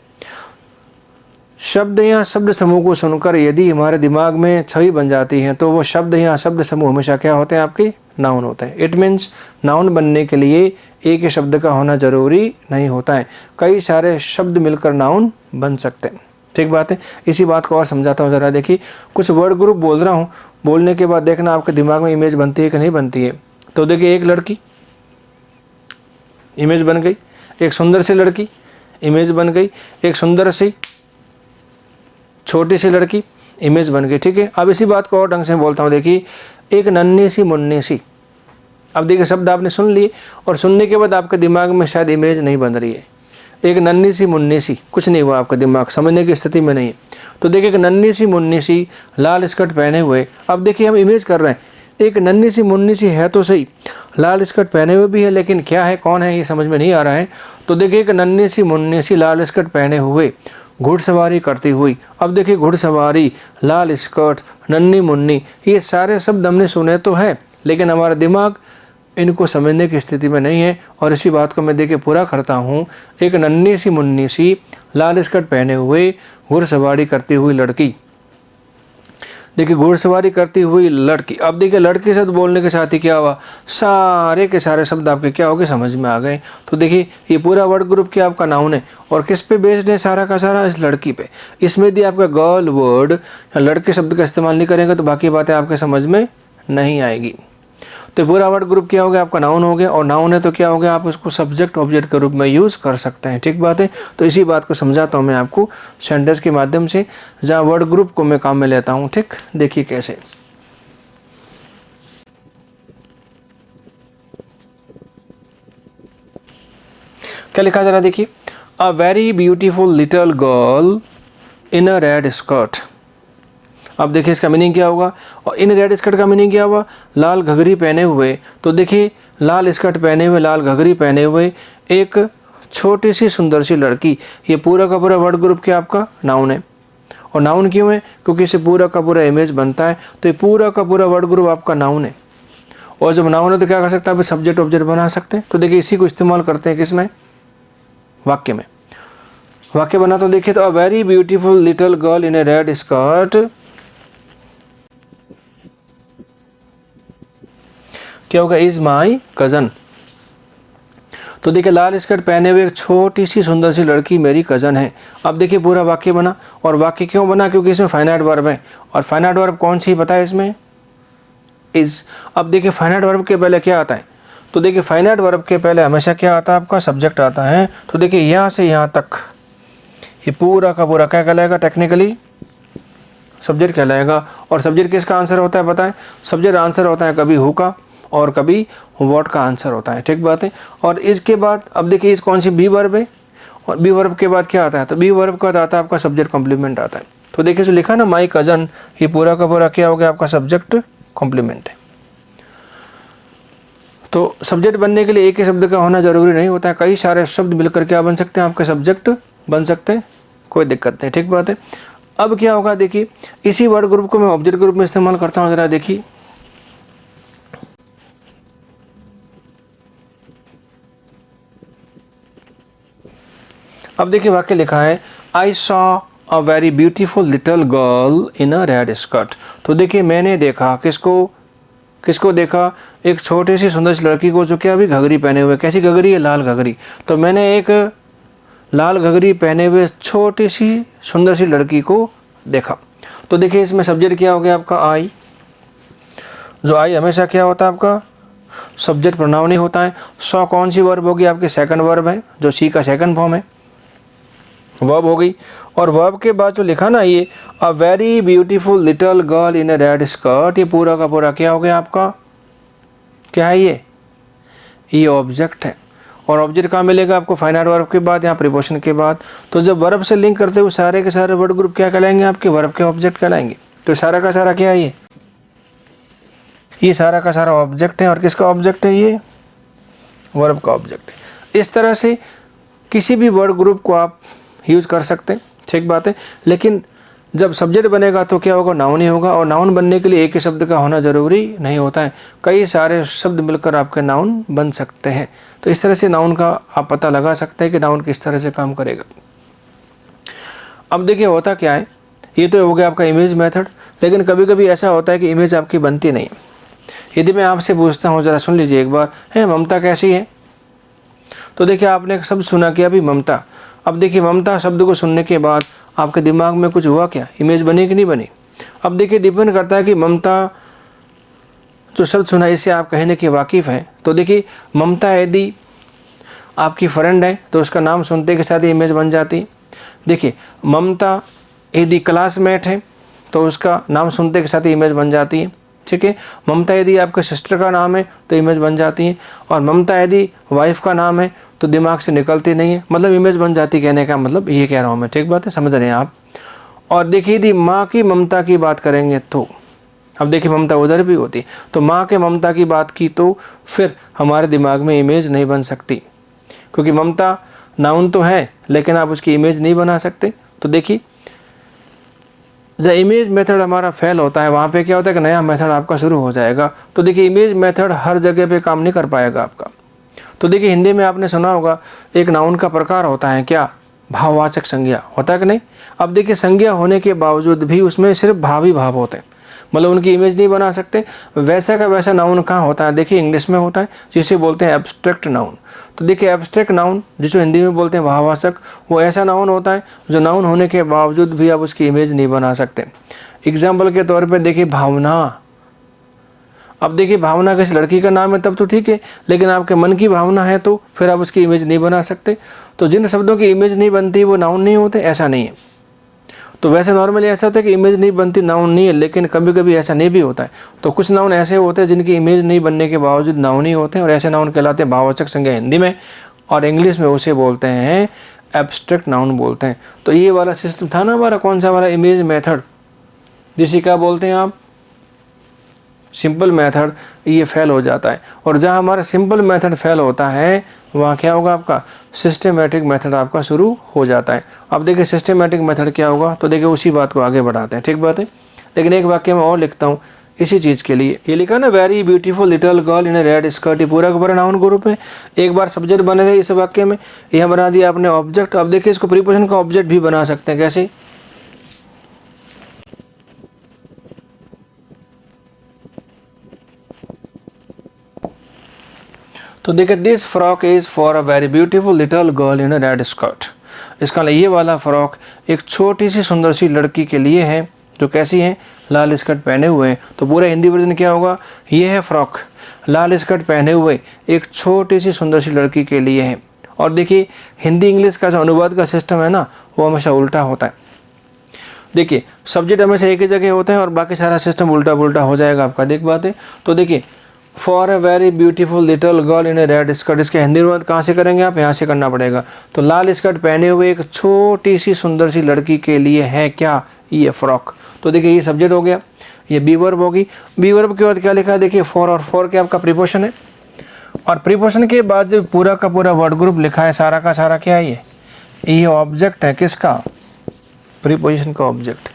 शब्द या शब्द समूह को सुनकर यदि हमारे दिमाग में छवि बन जाती है तो वो शब्द या शब्द समूह हमेशा क्या होते हैं, आपके नाउन होते हैं। इट मीन्स नाउन बनने के लिए एक ही शब्द का होना जरूरी नहीं होता है, कई सारे शब्द मिलकर नाउन बन सकते हैं, ठीक बात है। इसी बात को और समझाता हूँ, ज़रा देखिए कुछ वर्ड ग्रुप बोल रहा हूँ, बोलने के बाद देखना आपके दिमाग में इमेज बनती है कि नहीं बनती है। तो देखिए एक लड़की, इमेज बन गई, एक सुंदर सी लड़की, इमेज बन गई, एक सुंदर सी छोटी सी लड़की, इमेज बन गई, ठीक है। अब इसी बात को और ढंग से बोलता हूँ, देखिए एक नन्ही सी मुन्नी सी। अब देखिए शब्द आपने सुन लिए और सुनने के बाद आपके दिमाग में शायद इमेज नहीं बन रही है। एक नन्ही सी मुन्नी सी, कुछ नहीं हुआ, आपका दिमाग समझने की स्थिति में नहीं है। तो देखिए एक नन्ही सी मुन्नी सी लाल स्कर्ट पहने हुए, अब देखिए हम इमेज कर रहे हैं, एक नन्ही सी मुन्नी सी है तो सही, लाल स्कर्ट पहने हुए भी है, लेकिन क्या है, कौन है, ये समझ में नहीं आ रहा है। तो देखिए एक नन्ही सी मुन्नी सी लाल स्कर्ट पहने हुए घुड़सवारी करती हुई। अब देखिए घुड़सवारी, लाल स्कर्ट, नन्ही मुन्नी, ये सारे शब्द हमने सुने तो है, लेकिन हमारा दिमाग इनको समझने की स्थिति में नहीं है। और इसी बात को मैं देखिए पूरा करता हूँ, एक नन्ही सी मुन्नी सी लाल स्कर्ट पहने हुए घुड़सवारी करती हुई लड़की। देखिए घुड़सवारी करती हुई लड़की। अब देखिए लड़की शब्द बोलने के साथ ही क्या हुआ, सारे के सारे शब्द आपके क्या हो गए, समझ में आ गए। तो देखिए ये पूरा वर्ड ग्रुप क्या आपका नाउन है, और किस पे बेस्ड है सारा का सारा, इस लड़की पे। इसमें यदि आपका गर्ल वर्ड या लड़के शब्द का इस्तेमाल नहीं करेंगे तो बाकी बातें आपके समझ में नहीं आएगी। तो पूरा वर्ड ग्रुप क्या हो गया, आपका नाउन हो गया, और नाउन है तो क्या हो गया, आप इसको सब्जेक्ट ऑब्जेक्ट के रूप में यूज़ कर सकते हैं, ठीक बात है। तो इसी बात को समझाता हूँ मैं आपको सेंटेंस के माध्यम से, जहाँ वर्ड ग्रुप को मैं काम में लेता हूँ, ठीक। देखिए कैसे, क्या लिखा जरा देखिए, a very beautiful little girl in a red skirt. अब देखिए इसका मीनिंग क्या होगा, और इन रेड स्कर्ट का मीनिंग क्या हुआ, लाल घघरी पहने हुए। तो देखिए लाल स्कर्ट पहने हुए, लाल घघरी पहने हुए एक छोटी सी सुंदर सी लड़की, ये पूरा का पूरा वर्ड ग्रुप क्या आपका नाउन है। और नाउन क्यों है, क्योंकि इससे पूरा का पूरा इमेज बनता है। तो ये पूरा का पूरा वर्ड ग्रुप आपका नाउन है, और जब नाउन है तो क्या कर सकते हैं, आप सब्जेक्ट ऑब्जेक्ट बना सकते हैं। तो देखिए इसी को इस्तेमाल करते हैं किसमें, वाक्य में। वाक्य बना तो देखिए, तो a very beautiful little girl in A red skirt क्या होगा, इज माई कज़न। तो देखिए लाल स्कर्ट पहने हुए एक छोटी सी सुंदर सी लड़की मेरी कज़न है। अब देखिए पूरा वाक्य बना, और वाक्य क्यों बना, क्योंकि इसमें फाइनाइट वर्ब है, और फाइनाइट वर्ब कौन सी पता है इसमें, इज। अब देखिए फाइनाइट वर्ब के पहले क्या आता है, तो देखिए फाइनाइट वर्ब के पहले हमेशा क्या आता है, आपका सब्जेक्ट आता है। तो देखिए यहाँ से यहाँ तक ये पूरा का पूरा क्या कहलाएगा, टेक्निकली सब्जेक्ट कहलाएगा। और सब्जेक्ट किसका आंसर होता है पता है, सब्जेक्ट आंसर होता है कभी हु का और कभी व्हाट का आंसर होता है, ठीक बात है। और इसके बाद अब देखिए इस कौन सी बी वर्ब है, और बी वर्ब के बाद क्या आता है, तो बी वर्ब का आता है आपका सब्जेक्ट कॉम्प्लीमेंट आता है। तो देखिए जो लिखा ना माई कज़न, ये पूरा का पूरा क्या हो गया, आपका सब्जेक्ट कॉम्प्लीमेंट है। तो सब्जेक्ट बनने के लिए एक ही शब्द का होना जरूरी नहीं होता है, कई सारे शब्द मिलकर क्या बन सकते हैं, आपके सब्जेक्ट बन सकते हैं, कोई दिक्कत नहीं, ठीक बात है। अब क्या होगा देखिए, इसी वर्ड ग्रुप को मैं ऑब्जेक्ट ग्रुप में इस्तेमाल करता हूँ, जरा देखिए। अब देखिए वाक्य लिखा है, I saw a very beautiful little girl in a red skirt. तो देखिए मैंने देखा, किसको देखा, एक छोटी सी सुंदर सी लड़की को, जो क्या अभी घघरी पहने हुए, कैसी घघरी है, लाल घघरी। तो मैंने एक लाल घघरी पहने हुए छोटी सी सुंदर सी लड़की को देखा। तो देखिए इसमें सब्जेक्ट क्या हो गया आपका, आई। जो आई हमेशा क्या होता है आपका, सब्जेक्ट प्रोनाउन ही होता है। सॉ कौन सी वर्ब होगी, आपकी सेकंड वर्ब है, जो सी का सेकंड फॉर्म है, वर्ब हो गई। और वर्ब के बाद जो लिखा ना ये, a very beautiful little girl in a red skirt, ये पूरा का पूरा क्या हो गया आपका, क्या है ये ऑब्जेक्ट है। और ऑब्जेक्ट कहाँ मिलेगा आपको, फाइनाइट वर्ब के बाद, यहाँ प्रीपोजिशन के बाद। तो जब वर्ब से लिंक करते हुए सारे के सारे वर्ड ग्रुप क्या कहलाएंगे, आपके वर्ब के ऑब्जेक्ट कहलाएंगे। तो सारा का सारा क्या है, ये सारा का सारा ऑब्जेक्ट है। और किसका ऑब्जेक्ट है, ये वर्ब का ऑब्जेक्ट है। इस तरह से किसी भी वर्ड ग्रुप को आप यूज़ कर सकते हैं, ठीक बात है। लेकिन जब सब्जेक्ट बनेगा तो क्या होगा, नाउन ही होगा। और नाउन बनने के लिए एक ही शब्द का होना जरूरी नहीं होता है, कई सारे शब्द मिलकर आपके नाउन बन सकते हैं। तो इस तरह से नाउन का आप पता लगा सकते हैं कि नाउन किस तरह से काम करेगा। अब देखिए होता क्या है, ये तो हो गया आपका इमेज मेथड। लेकिन कभी कभी ऐसा होता है कि इमेज आपकी बनती नहीं। यदि मैं आपसे पूछता हूँ, ज़रा सुन लीजिए एक बार, है ममता कैसी है, तो देखिए आपने एक शब्द सुना कि अभी ममता। अब देखिए ममता शब्द को सुनने के बाद आपके दिमाग में कुछ हुआ क्या, इमेज बनी कि नहीं बनी। अब देखिए डिपेंड करता है कि ममता जो शब्द सुना इससे आप कहने के वाकिफ़ हैं। तो देखिए ममता यदि आपकी फ्रेंड है तो उसका नाम सुनते के साथ ही इमेज बन जाती है। देखिए ममता यदि क्लासमेट है तो उसका नाम सुनते के साथ ही इमेज बन जाती है, ठीक है। ममता यदि आपके सिस्टर का नाम है तो इमेज बन जाती है। और ममता यदि वाइफ का नाम है तो दिमाग से निकलती नहीं है, मतलब इमेज बन जाती, कहने का मतलब ये कह रहा हूँ मैं, ठीक बात है, समझ रहे हैं आप। और देखिए यदि माँ की ममता की बात करेंगे तो, अब देखिए ममता उधर भी होती है, तो माँ के ममता की बात की तो फिर हमारे दिमाग में इमेज नहीं बन सकती, क्योंकि ममता नाउन तो है लेकिन आप उसकी इमेज नहीं बना सकते। तो देखिए जब इमेज मेथड हमारा फेल होता है, वहाँ पे क्या होता है कि नया मेथड आपका शुरू हो जाएगा। तो देखिए इमेज मेथड हर जगह पे काम नहीं कर पाएगा आपका। तो देखिए हिंदी में आपने सुना होगा एक नाउन का प्रकार होता है क्या, भाववाचक संज्ञा, होता है कि नहीं। अब देखिए संज्ञा होने के बावजूद भी उसमें सिर्फ भाव ही भाव होते हैं, मतलब उनकी इमेज नहीं बना सकते। वैसा का वैसा नाउन कहाँ होता है, देखिए इंग्लिश में होता है, जिसे बोलते हैं एब्स्ट्रैक्ट नाउन। तो देखिए एब्स्ट्रैक्ट नाउन जिसको हिंदी में बोलते हैं भाववाचक, वो ऐसा नाउन होता है जो नाउन होने के बावजूद भी आप उसकी इमेज नहीं बना सकते। एग्जाम्पल के तौर पर देखिए भावना। अब देखिए भावना किसी लड़की का नाम है तब तो ठीक है, लेकिन आपके मन की भावना है तो फिर आप उसकी इमेज नहीं बना सकते। तो जिन शब्दों की इमेज नहीं बनती वो नाउन नहीं होते, ऐसा नहीं है। तो वैसे नॉर्मली ऐसा होता है कि इमेज नहीं बनती नाउन नहीं है, लेकिन कभी कभी ऐसा नहीं भी होता है। तो कुछ नाउन ऐसे होते हैं जिनकी इमेज नहीं बनने के बावजूद नाउन ही होते हैं, और ऐसे नाउन कहलाते हैं भाववाचक संज्ञा हिंदी में, और इंग्लिश में उसे बोलते हैं एब्स्ट्रैक्ट नाउन बोलते हैं। तो ये वाला सिस्टम था ना हमारा, कौन सा वाला, इमेज मेथड, जिसे क्या बोलते हैं आप, सिंपल मेथड, ये फेल हो जाता है। और जहाँ हमारा सिंपल मेथड फेल होता है वहाँ क्या होगा, आपका सिस्टमेटिक मेथड आपका शुरू हो जाता है। अब देखिए सिस्टमेटिक मेथड क्या होगा, तो देखिए उसी बात को आगे बढ़ाते हैं, ठीक बात है। लेकिन एक वाक्य में और लिखता हूँ इसी चीज़ के लिए, ये लिखा ना very beautiful little girl in red skirt, ये पूरा का पूरा नाउन ग्रुप है। एक बार सब्जेक्ट बने थे इस वाक्य में, यहाँ बना दिया आपने ऑब्जेक्ट। अब देखिए इसको प्रीपोजिशन का ऑब्जेक्ट भी बना सकते हैं, कैसे, तो देखिए, this frock is for a very beautiful little girl in a red skirt. इसका ये वाला फ्रॉक एक छोटी सी सुंदर सी लड़की के लिए है, जो कैसी है, लाल स्कर्ट पहने हुए हैं। तो पूरा हिंदी वर्जन क्या होगा, ये है फ्रॉक लाल स्कर्ट पहने हुए एक छोटी सी सुंदर सी लड़की के लिए है। और देखिए, हिंदी इंग्लिश का जो अनुवाद का सिस्टम है ना, वो हमेशा उल्टा होता है। देखिए, सब्जेक्ट हमेशा एक ही जगह होते हैं और बाकी सारा सिस्टम उल्टा पुल्टा हो जाएगा आपका। देख बात है। तो देखिए, for a very beautiful little girl in A red skirt, इसके हिंदी अनुवाद कहाँ से करेंगे आप, यहाँ से करना पड़ेगा। तो लाल स्कर्ट पहने हुए एक छोटी सी सुंदर सी लड़की के लिए है क्या, ये फ्रॉक। तो देखिए, ये सब्जेक्ट हो गया, ये बी वर्ब होगी। बी वर्ब के बाद क्या लिखा है, देखिए फॉर, और फॉर क्या आपका प्रीपोजिशन है, और प्रीपोजिशन के बाद जो पूरा का पूरा वर्ड ग्रुप लिखा है सारा का सारा क्या है, ये ऑब्जेक्ट है किसका, प्रीपोजिशन का ऑब्जेक्ट।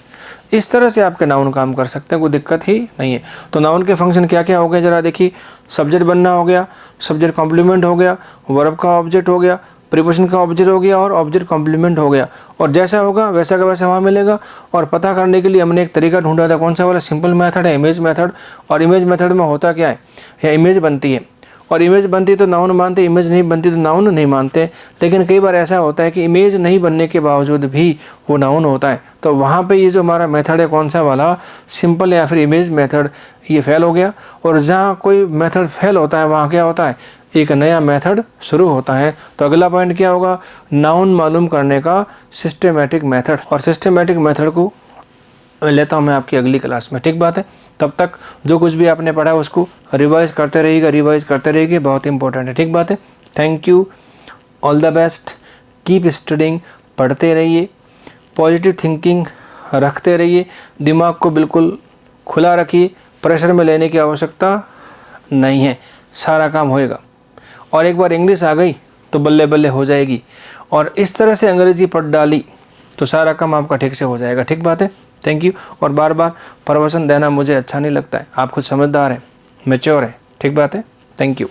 इस तरह से आपके नाउन काम कर सकते हैं, कोई दिक्कत ही नहीं है। तो नाउन के फंक्शन क्या क्या हो गए जरा देखिए, सब्जेक्ट बनना हो गया, सब्जेक्ट कॉम्प्लीमेंट हो गया, वर्ब का ऑब्जेक्ट हो गया, प्रीपोजिशन का ऑब्जेक्ट हो गया और ऑब्जेक्ट कॉम्प्लीमेंट हो गया। और जैसा होगा वैसा का वैसा वहाँ मिलेगा। और पता करने के लिए हमने एक तरीका ढूंढा था, कौन सा वाला, सिंपल मेथड है, इमेज मेथड। और इमेज मेथड में होता क्या है, या इमेज बनती है, और इमेज बनती तो नाउन मानते, इमेज नहीं बनती तो नाउन नहीं मानते। लेकिन कई बार ऐसा होता है कि इमेज नहीं बनने के बावजूद भी वो नाउन होता है। तो वहाँ पे ये जो हमारा मेथड है कौन सा वाला, सिंपल या फिर इमेज मेथड, ये फेल हो गया। और जहाँ कोई मेथड फेल होता है वहाँ क्या होता है, एक नया मेथड शुरू होता है। तो अगला पॉइंट क्या होगा, नाउन मालूम करने का सिस्टमेटिक मेथड। और सिस्टमेटिक मेथड को लेता हूँ मैं आपकी अगली क्लास में, ठीक बात है। तब तक जो कुछ भी आपने पढ़ा उसको रिवाइज करते रहिएगा, बहुत इंपॉर्टेंट है, ठीक बात है। Thank you, all the best, keep studying, पढ़ते रहिए, पॉजिटिव थिंकिंग रखते रहिए, दिमाग को बिल्कुल खुला रखिए, प्रेशर में लेने की आवश्यकता नहीं है, सारा काम होएगा। और एक बार इंग्लिश आ गई तो बल्ले बल्ले हो जाएगी, और इस तरह से अंग्रेजी पढ़ डाली तो सारा काम आपका ठीक से हो जाएगा, ठीक बात है। Thank you. और बार बार प्रवचन देना मुझे अच्छा नहीं लगता है, आप खुद समझदार हैं, मैच्योर हैं, ठीक बात है। Thank you.